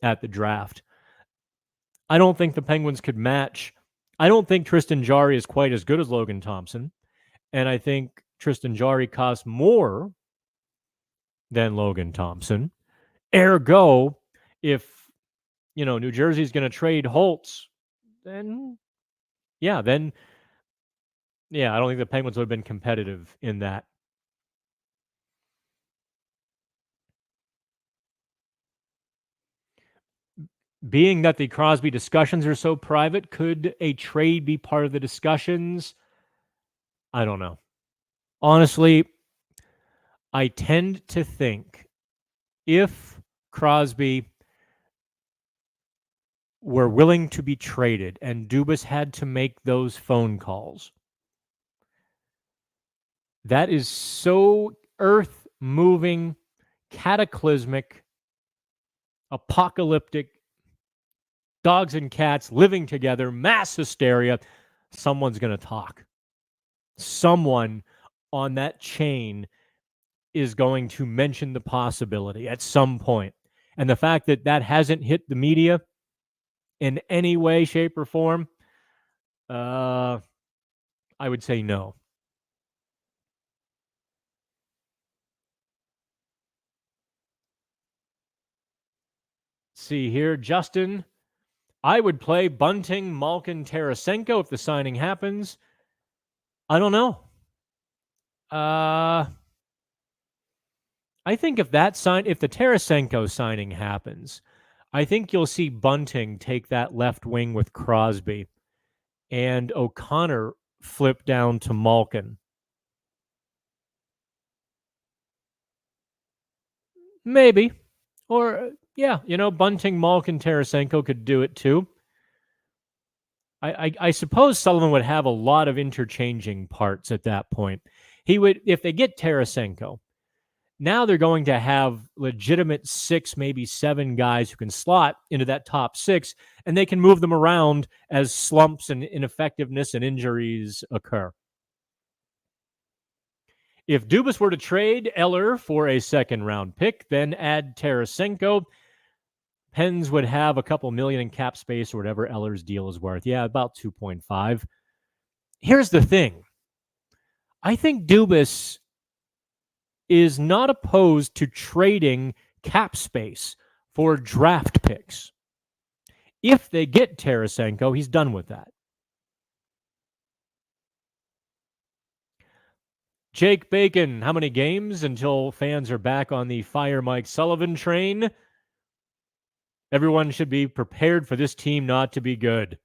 at the draft. I don't think the Penguins could match. I don't think Tristan Jarry is quite as good as Logan Thompson. And I think Tristan Jarry costs more than Logan Thompson. Ergo, if New Jersey's going to trade Holtz, then I don't think the Penguins would have been competitive in that. Being that the Crosby discussions are so private, could a trade be part of the discussions? I don't know. Honestly, I tend to think if Crosby were willing to be traded and Dubas had to make those phone calls, that is so earth-moving, cataclysmic, apocalyptic, dogs and cats living together, mass hysteria. Someone's going to talk. Someone on that chain is going to mention the possibility at some point. And the fact that that hasn't hit the media in any way, shape, or form, I would say no. See here, Justin. I would play Bunting, Malkin, Tarasenko if the signing happens. I don't know. I think if the Tarasenko signing happens, I think you'll see Bunting take that left wing with Crosby and O'Connor flip down to Malkin. Maybe. Or, yeah, Bunting, Malkin, Tarasenko could do it too. I suppose Sullivan would have a lot of interchanging parts at that point. He would, if they get Tarasenko, now they're going to have legitimate 6, maybe 7 guys who can slot into that top 6, and they can move them around as slumps and ineffectiveness and injuries occur. If Dubas were to trade Eller for a second-round pick, then add Tarasenko, Pens would have a couple million in cap space or whatever Eller's deal is worth. Yeah, about 2.5. Here's the thing. I think Dubas is not opposed to trading cap space for draft picks. If they get Tarasenko, he's done with that. Jake Bacon, how many games until fans are back on the Fire Mike Sullivan train? Everyone should be prepared for this team not to be good.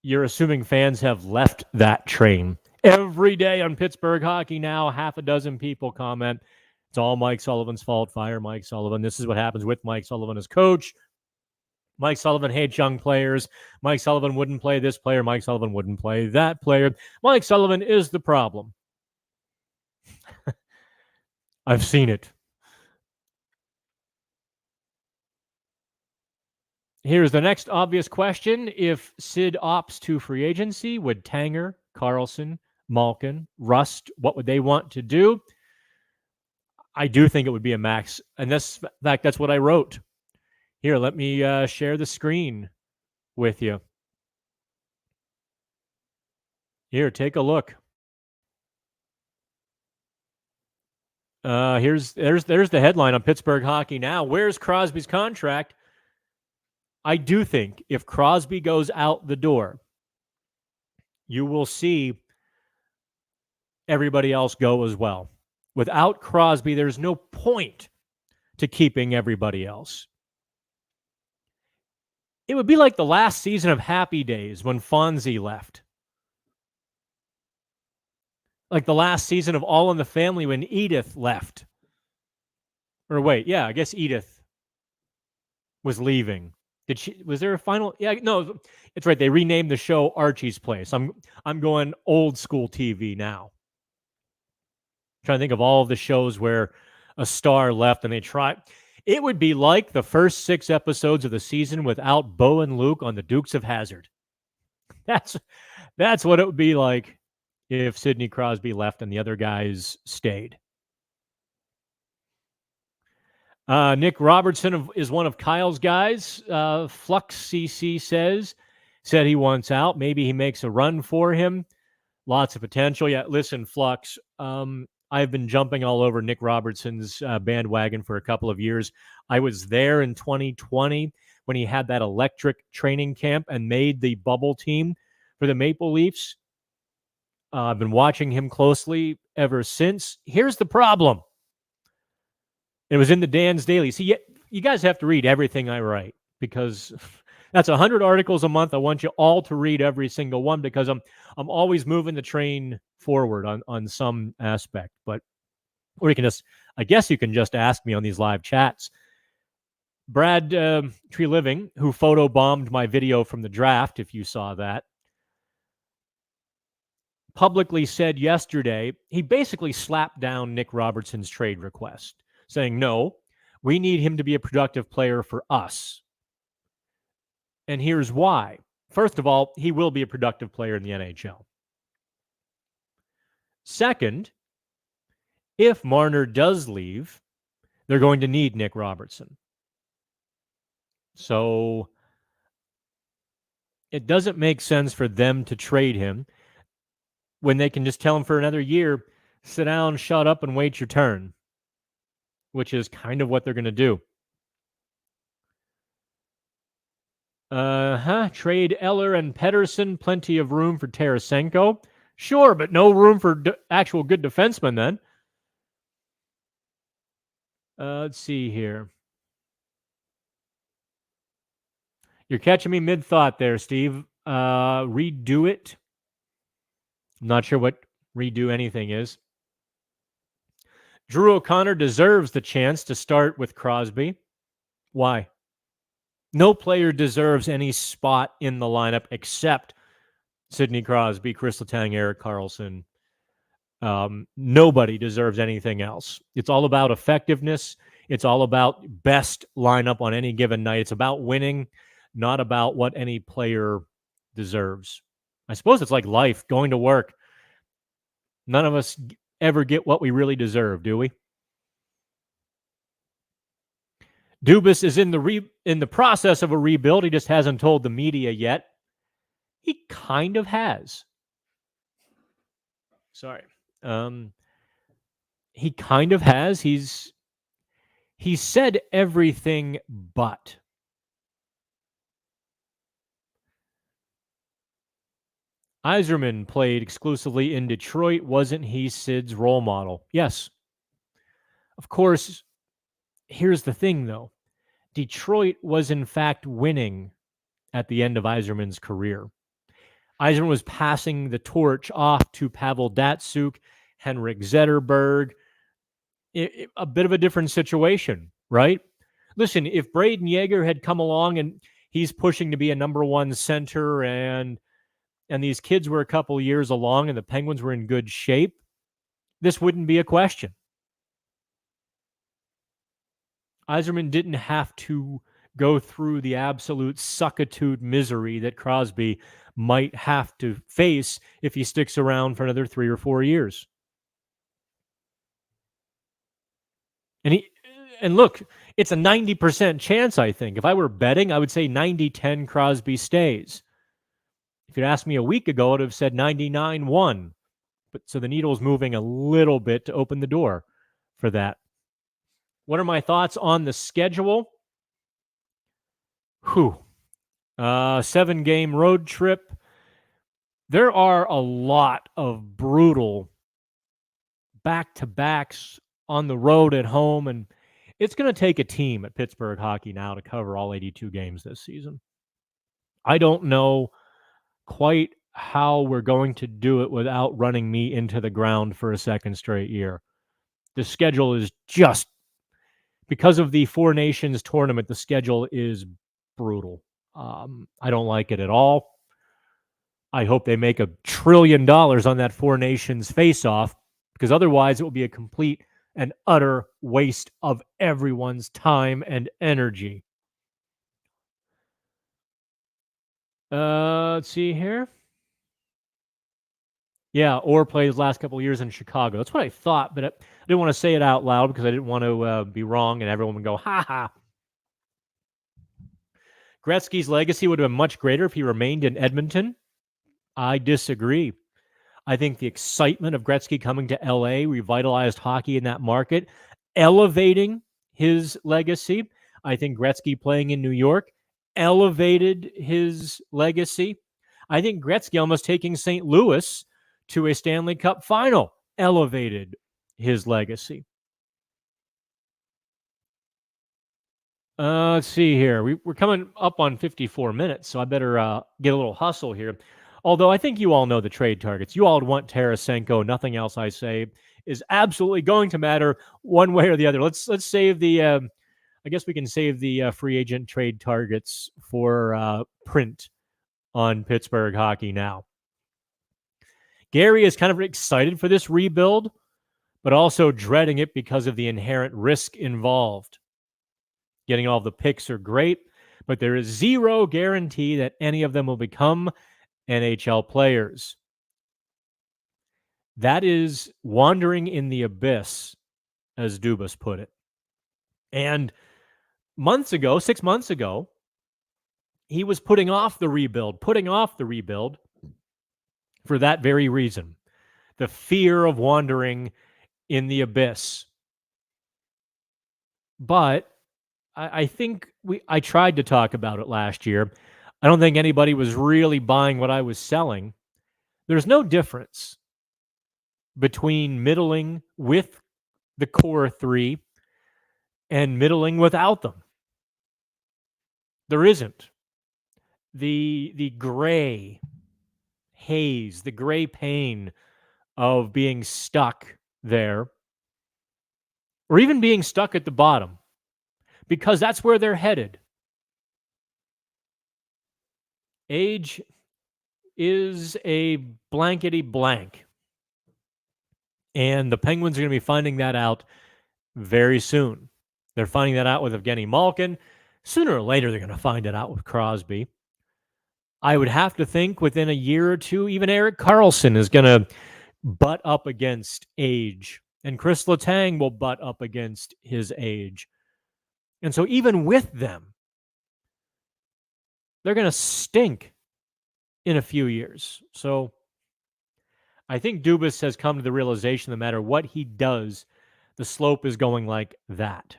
You're assuming fans have left that train. Every day on Pittsburgh Hockey Now, half a dozen people comment, it's all Mike Sullivan's fault. Fire Mike Sullivan. This is what happens with Mike Sullivan as coach. Mike Sullivan hates young players. Mike Sullivan wouldn't play this player. Mike Sullivan wouldn't play that player. Mike Sullivan is the problem. I've seen it. Here's the next obvious question. If Sid opts to free agency, would Tanger, Carlson, Malkin, Rust, what would they want to do? I do think it would be a max. And in fact, that's what I wrote. Here, let me share the screen with you. Here, take a look. There's the headline on Pittsburgh Hockey Now. Where's Crosby's contract? I do think if Crosby goes out the door, you will see everybody else go as well. Without Crosby, there's no point to keeping everybody else. It would be like the last season of Happy Days when Fonzie left. Like the last season of All in the Family when Edith left. Or wait, yeah, I guess Edith was leaving. Was there a final? Yeah, no, it's right. They renamed the show Archie's Place. I'm going old school TV now. I'm trying to think of all of the shows where a star left and they try. It would be like the first 6 episodes of the season without Bo and Luke on the Dukes of Hazzard. That's what it would be like if Sidney Crosby left and the other guys stayed. Nick Robertson is one of Kyle's guys. Flux CC said he wants out. Maybe he makes a run for him. Lots of potential. Yeah, listen, Flux, I've been jumping all over Nick Robertson's bandwagon for a couple of years. I was there in 2020 when he had that electric training camp and made the bubble team for the Maple Leafs. I've been watching him closely ever since. Here's the problem. It was in the Dan's Daily. See, you guys have to read everything I write because that's 100 articles a month. I want you all to read every single one because I'm always moving the train forward on some aspect. But or you can I guess you can just ask me on these live chats. Brad Tree Living, who photobombed my video from the draft, if you saw that, publicly said yesterday he basically slapped down Nick Robertson's trade request, saying, no, we need him to be a productive player for us. And here's why. First of all, he will be a productive player in the NHL. Second, if Marner does leave, they're going to need Nick Robertson. So it doesn't make sense for them to trade him when they can just tell him for another year, sit down, shut up, and wait your turn, which is kind of what they're going to do. Trade Eller and Pettersson. Plenty of room for Tarasenko. Sure, but no room for actual good defensemen then. Let's see here. You're catching me mid-thought there, Steve. Redo it. Not sure what redo anything is. Drew O'Connor deserves the chance to start with Crosby. Why? No player deserves any spot in the lineup except Sidney Crosby, Chris Letang, Erik Karlsson. Nobody deserves anything else. It's all about effectiveness. It's all about best lineup on any given night. It's about winning, not about what any player deserves. I suppose it's like life, going to work. None of us ever get what we really deserve, do we? Dubas is in the process of a rebuild. He just hasn't told the media yet. He kind of has. Sorry. He kind of has. He said everything but. Yzerman played exclusively in Detroit. Wasn't he Sid's role model? Yes. Of course, here's the thing, though. Detroit was, in fact, winning at the end of Yzerman's career. Yzerman was passing the torch off to Pavel Datsyuk, Henrik Zetterberg. A bit of a different situation, right? Listen, if Braden Yeager had come along and he's pushing to be a number one center and these kids were a couple years along and the Penguins were in good shape, this wouldn't be a question. Yzerman didn't have to go through the absolute suckitude misery that Crosby might have to face if he sticks around for another 3 or 4 years. And look, it's a 90% chance, I think. If I were betting, I would say 90-10 Crosby stays. If you'd asked me a week ago, I would have said 99-1. But so the needle's moving a little bit to open the door for that. What are my thoughts on the schedule? 7-game road trip. There are a lot of brutal back-to-backs on the road at home, and it's going to take a team at Pittsburgh Hockey Now to cover all 82 games this season. I don't know quite how we're going to do it without running me into the ground for a second straight year. The schedule is just, because of the Four Nations tournament, the schedule is brutal. I don't like it at all. I hope they make $1 trillion on that Four Nations face-off, because otherwise it will be a complete and utter waste of everyone's time and energy. Let's see here. Yeah, or played his last couple of years in Chicago. That's what I thought, but I didn't want to say it out loud because I didn't want to be wrong and everyone would go, ha ha. Gretzky's legacy would have been much greater if he remained in Edmonton. I disagree. I think the excitement of Gretzky coming to LA revitalized hockey in that market, elevating his legacy. I think Gretzky playing in New York elevated his legacy. I think Gretzky almost taking St. Louis to a Stanley Cup final elevated his legacy. Let's see here. We're coming up on 54 minutes, so I better get a little hustle here. Although I think you all know the trade targets. You all would want Tarasenko. Nothing else I say is absolutely going to matter one way or the other. Let's save the. I guess we can save the free agent trade targets for print on Pittsburgh Hockey Now. Gary is kind of excited for this rebuild, but also dreading it because of the inherent risk involved. Getting all the picks are great, but there is zero guarantee that any of them will become NHL players. That is wandering in the abyss, as Dubas put it. And 6 months ago, he was putting off the rebuild for that very reason. The fear of wandering in the abyss. But I think I tried to talk about it last year. I don't think anybody was really buying what I was selling. There's no difference between middling with the core three and middling without them. There isn't. The gray haze, the gray pain of being stuck there, or even being stuck at the bottom, because that's where they're headed. Age is a blankety blank. And the Penguins are going to be finding that out very soon. They're finding that out with Evgeny Malkin. Sooner or later, they're going to find it out with Crosby. I would have to think within a year or two, even Erik Karlsson is going to butt up against age. And Chris Letang will butt up against his age. And so even with them, they're going to stink in a few years. So I think Dubas has come to the realization no matter what he does, the slope is going like that.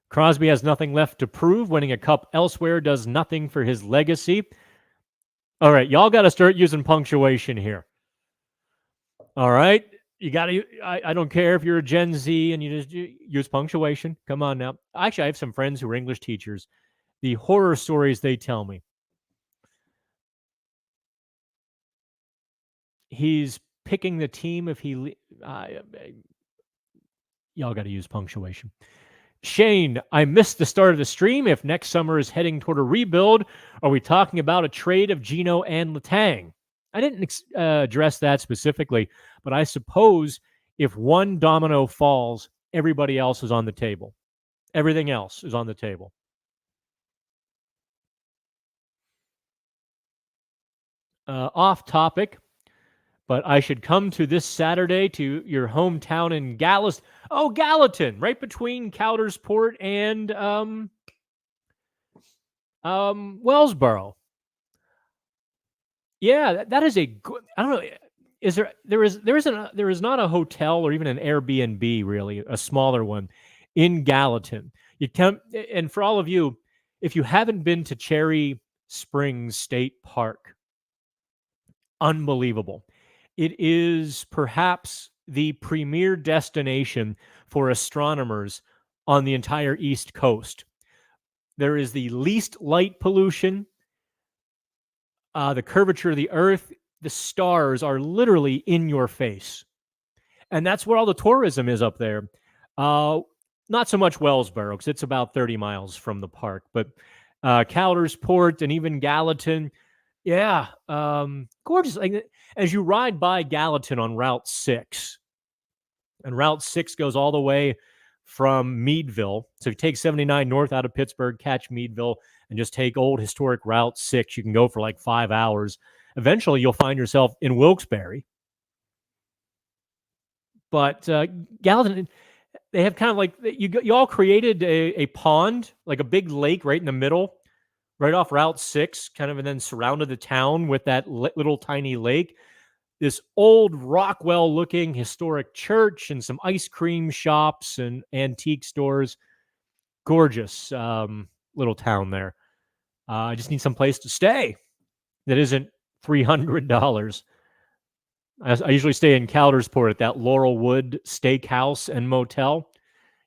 Crosby has nothing left to prove. Winning a cup elsewhere does nothing for his legacy. All right, y'all got to start using punctuation here. All right? You got to, I don't care if you're a Gen Z and you just use punctuation. Come on now. Actually, I have some friends who are English teachers. The horror stories they tell me. He's picking the team if he, y'all got to use punctuation. Shane, I missed the start of the stream. If next summer is heading toward a rebuild, are we talking about a trade of Gino and Letang? I didn't address that specifically, but I suppose if one domino falls, everybody else is on the table. Everything else is on the table. Off topic, but I should come to this Saturday to your hometown in Gallatin. Oh, Gallatin, right between Coudersport and Wellsboro. Yeah, that is a good. I don't know. Is there is not a hotel or even an Airbnb really, a smaller one in Gallatin. You can, and for all of you, if you haven't been to Cherry Springs State Park, unbelievable. It is perhaps the premier destination for astronomers on the entire East Coast. There is the least light pollution. The curvature of the Earth, the stars are literally in your face. And that's where all the tourism is up there. Not so much Wellsboro, because it's about 30 miles from the park, but Coudersport and even Gallatin, yeah, gorgeous. Like, as you ride by Gallatin on Route 6, and Route 6 goes all the way from Meadville. So if you take 79 north out of Pittsburgh, catch Meadville, and just take old historic Route 6, you can go for like 5 hours. Eventually, you'll find yourself in Wilkes-Barre. But Gallatin, they have kind of like, you all created a pond, like a big lake right in the middle, right off Route 6, kind of, and then surrounded the town with that little tiny lake. This old Rockwell-looking historic church and some ice cream shops and antique stores. Gorgeous little town there. I just need some place to stay that isn't $300. I usually stay in Coudersport at that Laurelwood Steakhouse and Motel.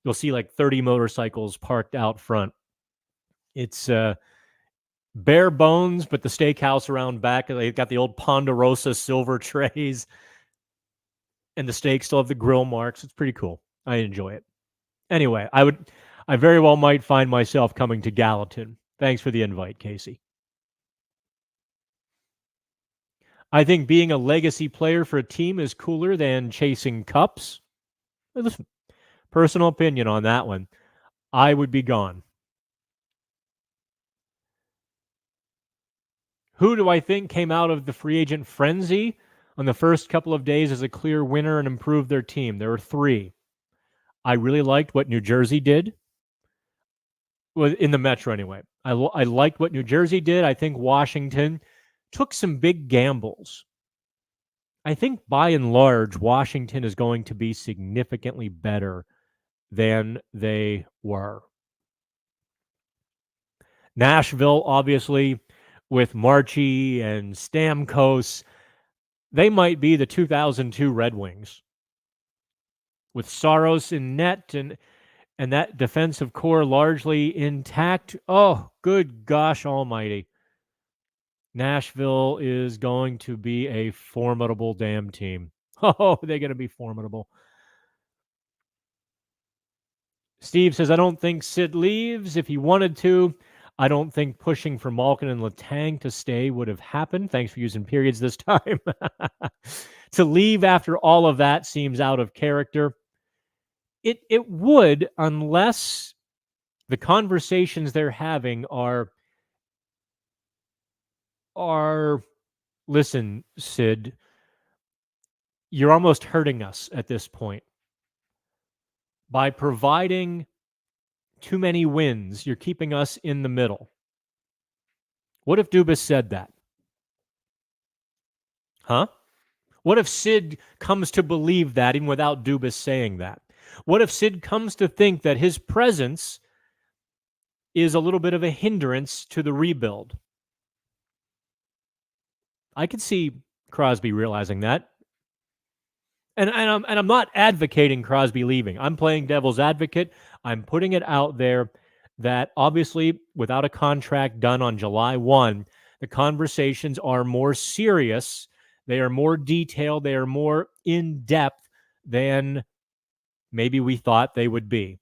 You'll see like 30 motorcycles parked out front. It's bare bones, but the steakhouse around back, they've got the old Ponderosa silver trays, and the steaks still have the grill marks. It's pretty cool. I enjoy it. Anyway, I very well might find myself coming to Gallatin. Thanks for the invite, Casey. I think being a legacy player for a team is cooler than chasing cups. Listen, personal opinion on that one. I would be gone. Who do I think came out of the free agent frenzy on the first couple of days as a clear winner and improved their team? There were 3. I really liked what New Jersey did. Well, in the Metro anyway. I liked what New Jersey did. I think Washington took some big gambles. I think by and large, Washington is going to be significantly better than they were. Nashville, obviously, with Marchie and Stamkos, they might be the 2002 Red Wings. With Saros in net and that defensive core largely intact. Oh, good gosh almighty. Nashville is going to be a formidable damn team. Oh, they're going to be formidable. Steve says, I don't think Sid leaves. If he wanted to, I don't think pushing for Malkin and Letang to stay would have happened. Thanks for using periods this time. To leave after all of that seems out of character. It would, unless the conversations they're having are listen, Sid, you're almost hurting us at this point. By providing too many wins, you're keeping us in the middle. What if Dubas said that? Huh? What if Sid comes to believe that even without Dubas saying that? What if Sid comes to think that his presence is a little bit of a hindrance to the rebuild? I could see Crosby realizing that. And I'm not advocating Crosby leaving. I'm playing devil's advocate. I'm putting it out there that obviously without a contract done on July 1, the conversations are more serious. They are more detailed. They are more in depth than maybe we thought they would be.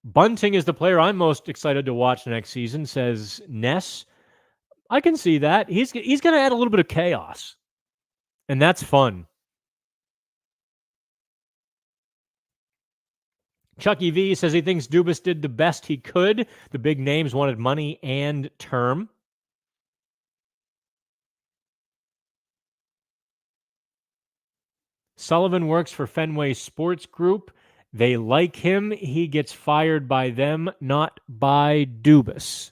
Bunting is the player I'm most excited to watch next season, says Ness. I can see that. He's going to add a little bit of chaos, and that's fun. Chucky V says he thinks Dubas did the best he could. The big names wanted money and term. Sullivan works for Fenway Sports Group. They like him. He gets fired by them, not by Dubas.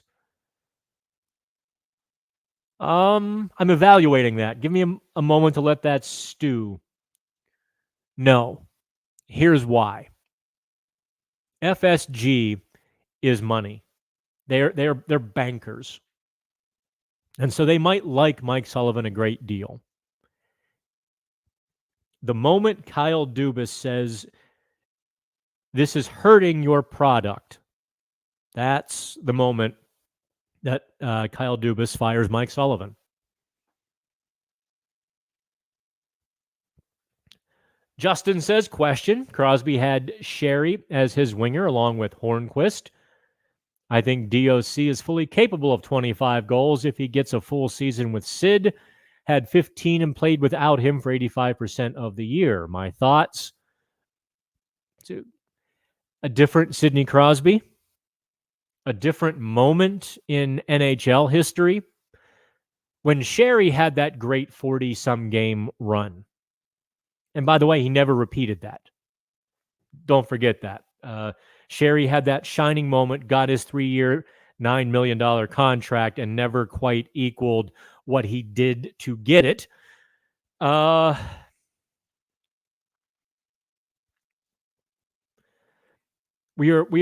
I'm evaluating that. Give me a moment to let that stew. No. Here's why. FSG is money. They're bankers. And so they might like Mike Sullivan a great deal. The moment Kyle Dubas says, this is hurting your product, that's the moment that Kyle Dubas fires Mike Sullivan. Justin says, question, Crosby had Sherry as his winger along with Hornquist. I think DOC is fully capable of 25 goals if he gets a full season with Sid. Had 15 and played without him for 85% of the year. My thoughts? A different Sidney Crosby, a different moment in NHL history. When Sherry had that great 40-some game run. And by the way, he never repeated that. Don't forget that. Sherry had that shining moment, got his 3-year, $9 million contract, and never quite equaled what he did to get it. We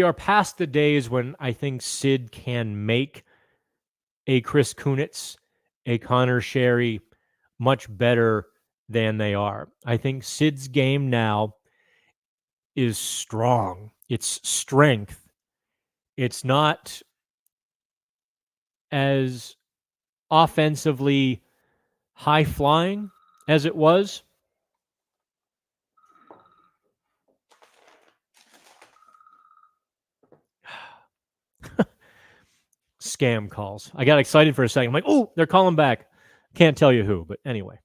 are past the days when I think Sid can make a Chris Kunitz, a Connor Sherry much better than they are. I think Sid's game now is strong. It's strength. It's not as offensively high-flying as it was. Scam calls. I got excited for a second. I'm like, oh, they're calling back. Can't tell you who, but anyway.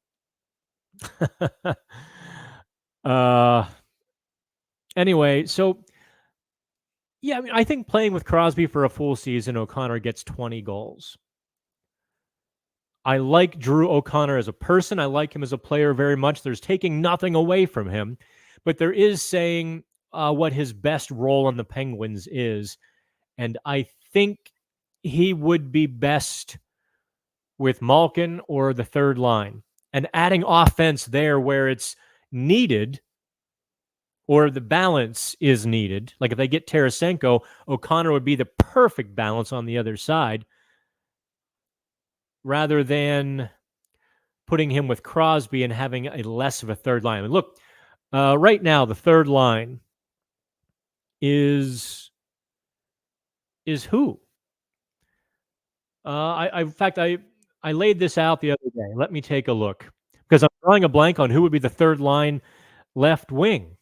Anyway, so yeah, I mean, I think playing with Crosby for a full season, O'Connor gets 20 goals. I like Drew O'Connor as a person. I like him as a player very much. There's taking nothing away from him, but there is saying what his best role on the Penguins is. And I think he would be best with Malkin or the third line and adding offense there where it's needed or the balance is needed. Like if they get Tarasenko, O'Connor would be the perfect balance on the other side rather than putting him with Crosby and having a less of a third line. I mean, look, right now the third line is who? In fact, I laid this out the other day. Let me take a look because I'm drawing a blank on who would be the third line left wing.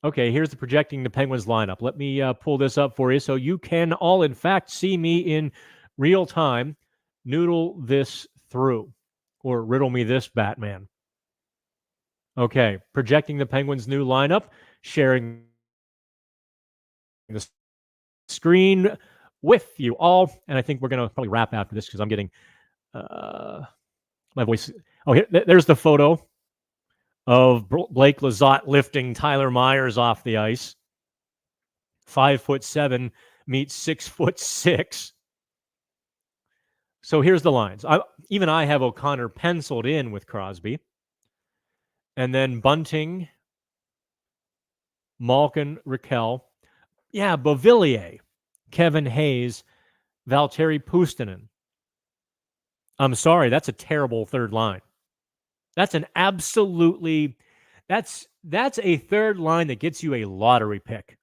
Okay, here's the projecting the Penguins lineup. Let me pull this up for you so you can all, in fact, see me in real time noodle this through or riddle me this, Batman. Okay, projecting the Penguins' new lineup, sharing the screen with you all. And I think we're going to probably wrap after this because I'm getting my voice. Oh, there's the photo of Blake Lizotte lifting Tyler Myers off the ice. 5'7" meets 6'6". So here's the lines. Even I have O'Connor penciled in with Crosby. And then Bunting, Malkin, Raquel. Yeah, Beauvillier, Kevin Hayes, Valtteri Puustinen. I'm sorry, that's a terrible third line. That's an absolutely that's a third line that gets you a lottery pick.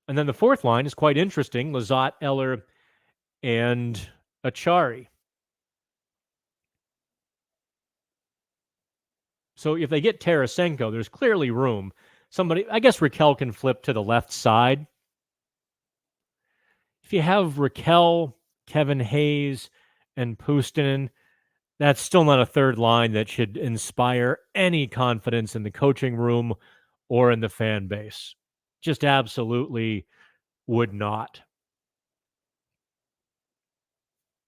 And then the fourth line is quite interesting. Lizotte, Eller, and Achari. So if they get Tarasenko, there's clearly room. Somebody, I guess Raquel can flip to the left side. If you have Raquel, Kevin Hayes, and Puustinen, that's still not a third line that should inspire any confidence in the coaching room or in the fan base. Just absolutely would not.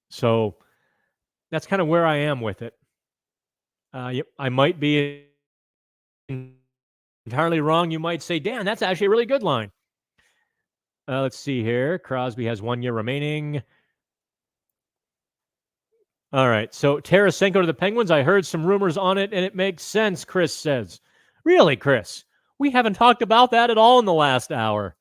So that's kind of where I am with it. I might be entirely wrong. You might say, Dan, that's actually a really good line. Let's see here. Crosby has 1 year remaining. All right. So Tarasenko to the Penguins. I heard some rumors on it, and it makes sense, Chris says. Really, Chris? We haven't talked about that at all in the last hour.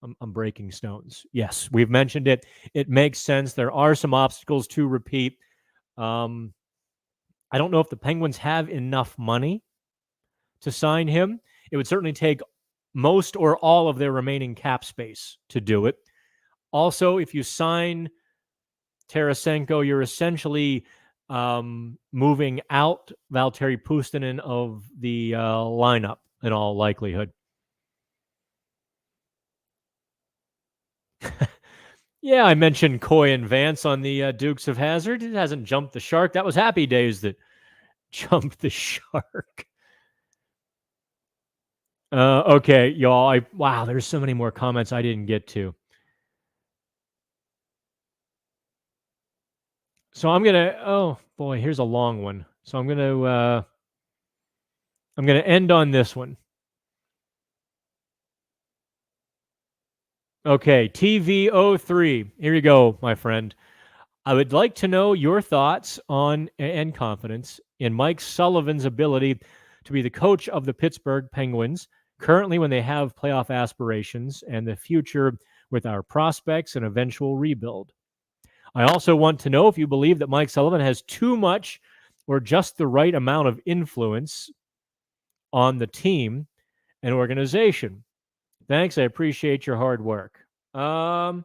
I'm breaking stones. Yes, we've mentioned it. It makes sense. There are some obstacles to repeat. I don't know if the Penguins have enough money to sign him. It would certainly take most or all of their remaining cap space to do it. Also, if you sign Tarasenko, you're essentially moving out Valtteri Puustinen of the lineup in all likelihood. Yeah, I mentioned Coy and Vance on the Dukes of Hazzard. It hasn't jumped the shark. That was Happy Days that jumped the shark. Okay, y'all. Wow, there's so many more comments I didn't get to. So I'm gonna. Oh boy, here's a long one. So I'm gonna end on this one. Okay, TV03. Here you go, my friend. I would like to know your thoughts on and confidence in Mike Sullivan's ability to be the coach of the Pittsburgh Penguins currently when they have playoff aspirations and the future with our prospects and eventual rebuild. I also want to know if you believe that Mike Sullivan has too much or just the right amount of influence on the team and organization. Thanks. I appreciate your hard work. I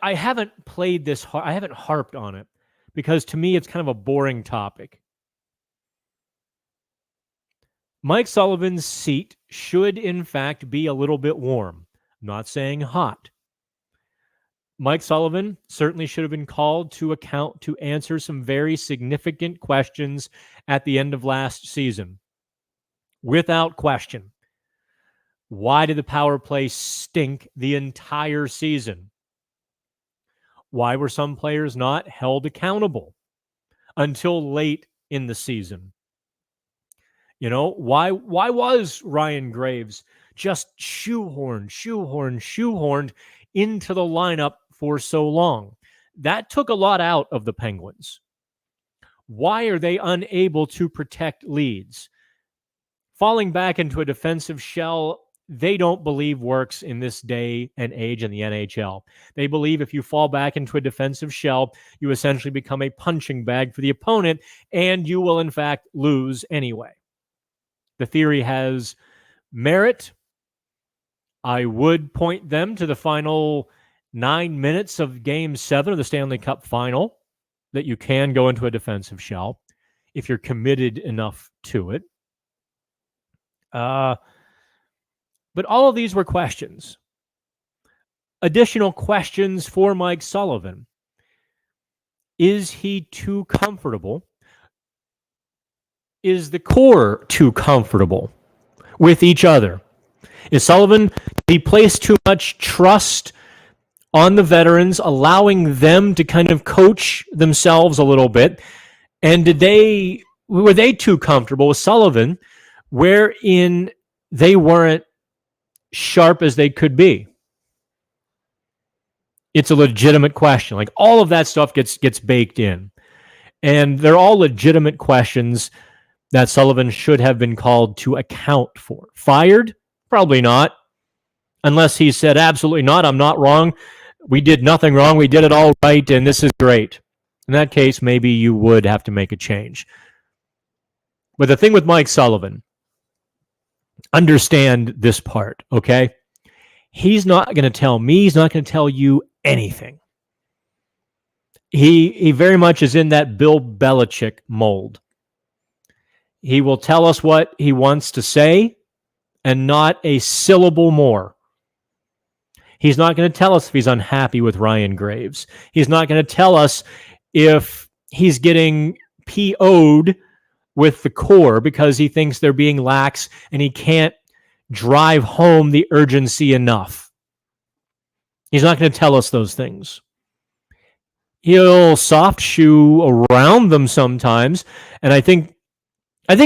haven't played this hard. I haven't harped on it because to me, it's kind of a boring topic. Mike Sullivan's seat should, in fact, be a little bit warm. I'm not saying hot. Mike Sullivan certainly should have been called to account to answer some very significant questions at the end of last season. Without question. Why did the power play stink the entire season? Why were some players not held accountable until late in the season? You know, why was Ryan Graves just shoehorned into the lineup for so long? That took a lot out of the Penguins. Why are they unable to protect leads? Falling back into a defensive shell, they don't believe works in this day and age in the NHL. They believe if you fall back into a defensive shell, you essentially become a punching bag for the opponent, and you will, in fact, lose anyway. The theory has merit. I would point them to the final 9 minutes of Game 7 of the Stanley Cup Final, that you can go into a defensive shell if you're committed enough to it. But all of these were questions. Additional questions for Mike Sullivan. Is he too comfortable? Is the core too comfortable with each other? Is Sullivan, he placed too much trust on the veterans, allowing them to kind of coach themselves a little bit? And were they too comfortable with Sullivan, wherein they weren't sharp as they could be? It's a legitimate question. Like, all of that stuff gets baked in. And they're all legitimate questions that Sullivan should have been called to account for. Fired? Probably not. Unless he said, absolutely not, I'm not wrong. We did nothing wrong. We did it all right, and this is great. In that case, maybe you would have to make a change. But the thing with Mike Sullivan, understand this part, okay? He's not going to tell me, he's not going to tell you anything. He very much is in that Bill Belichick mold. He will tell us what he wants to say and not a syllable more. He's not going to tell us if he's unhappy with Ryan Graves. He's not going to tell us if he's getting PO'd with the core because he thinks they're being lax and he can't drive home the urgency enough. He's not going to tell us those things. He'll soft shoe around them sometimes, and I think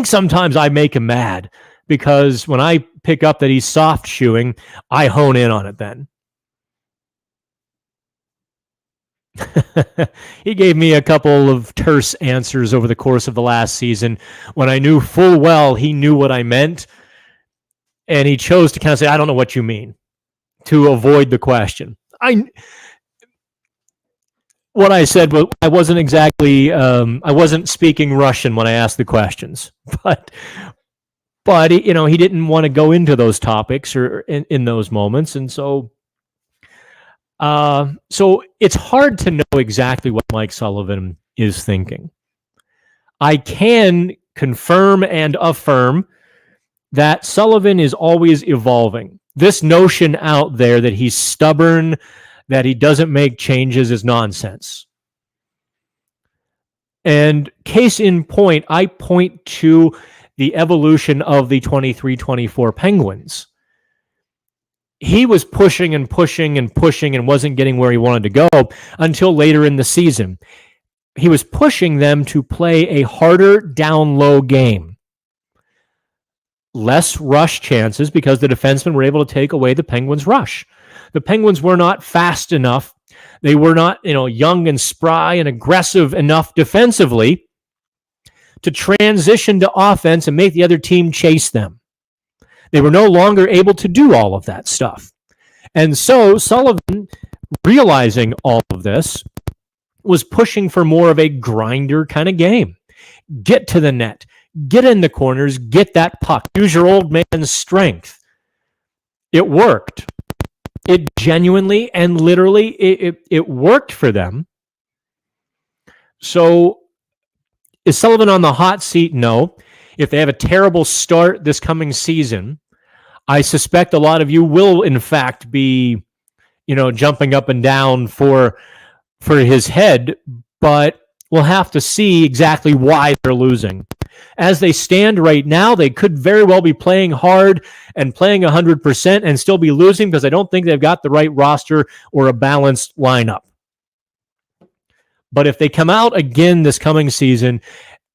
sometimes I make him mad because when I pick up that he's soft shoeing, I hone in on it then. He gave me a couple of terse answers over the course of the last season when I knew full well he knew what I meant, and he chose to kind of say, I don't know what you mean, to avoid the question. What I said was I wasn't exactly, I wasn't speaking Russian when I asked the questions, but he didn't want to go into those topics or in those moments, and so it's hard to know exactly what Mike Sullivan is thinking. I can confirm and affirm that Sullivan is always evolving. This notion out there that he's stubborn, that he doesn't make changes is nonsense. And case in point, I point to the evolution of the 23-24 Penguins. He was pushing and pushing and pushing and wasn't getting where he wanted to go until later in the season. He was pushing them to play a harder down-low game. Less rush chances because the defensemen were able to take away the Penguins' rush. The Penguins were not fast enough. They were not, young and spry and aggressive enough defensively to transition to offense and make the other team chase them. They were no longer able to do all of that stuff. And so Sullivan, realizing all of this, was pushing for more of a grinder kind of game. Get to the net. Get in the corners. Get that puck. Use your old man's strength. It worked. It genuinely and literally, it worked for them. So is Sullivan on the hot seat? No. If they have a terrible start this coming season, I suspect a lot of you will, in fact, be, jumping up and down for his head, but we'll have to see exactly why they're losing. As they stand right now, they could very well be playing hard and playing 100% and still be losing because I don't think they've got the right roster or a balanced lineup. But if they come out again this coming season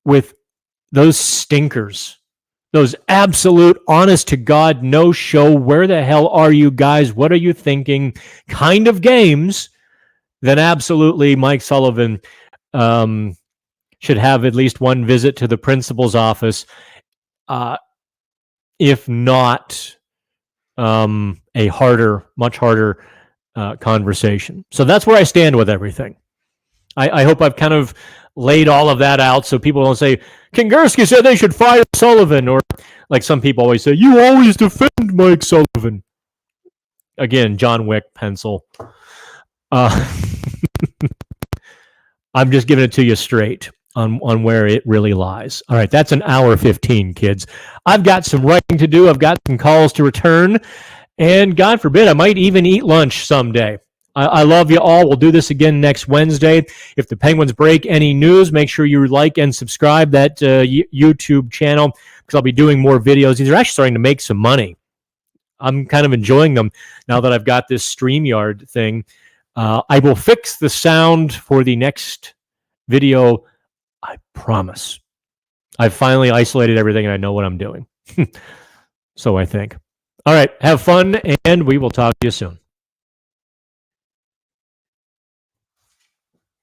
with those stinkers, those absolute, honest-to-God, no-show, where the hell are you guys, what are you thinking kind of games, then absolutely Mike Sullivan should have at least one visit to the principal's office, if not a much harder conversation. So that's where I stand with everything. I hope I've kind of laid all of that out so people don't say, Kingerski said they should fire Sullivan, or like some people always say, you always defend Mike Sullivan. Again, John Wick pencil. I'm just giving it to you straight on where it really lies. All right, that's an hour 15, kids. I've got some writing to do. I've got some calls to return. And God forbid, I might even eat lunch someday. I love you all. We'll do this again next Wednesday. If the Penguins break any news, make sure you like and subscribe that YouTube channel because I'll be doing more videos. These are actually starting to make some money. I'm kind of enjoying them now that I've got this StreamYard thing. I will fix the sound for the next video. I promise. I've finally isolated everything and I know what I'm doing. So I think. All right. Have fun and we will talk to you soon.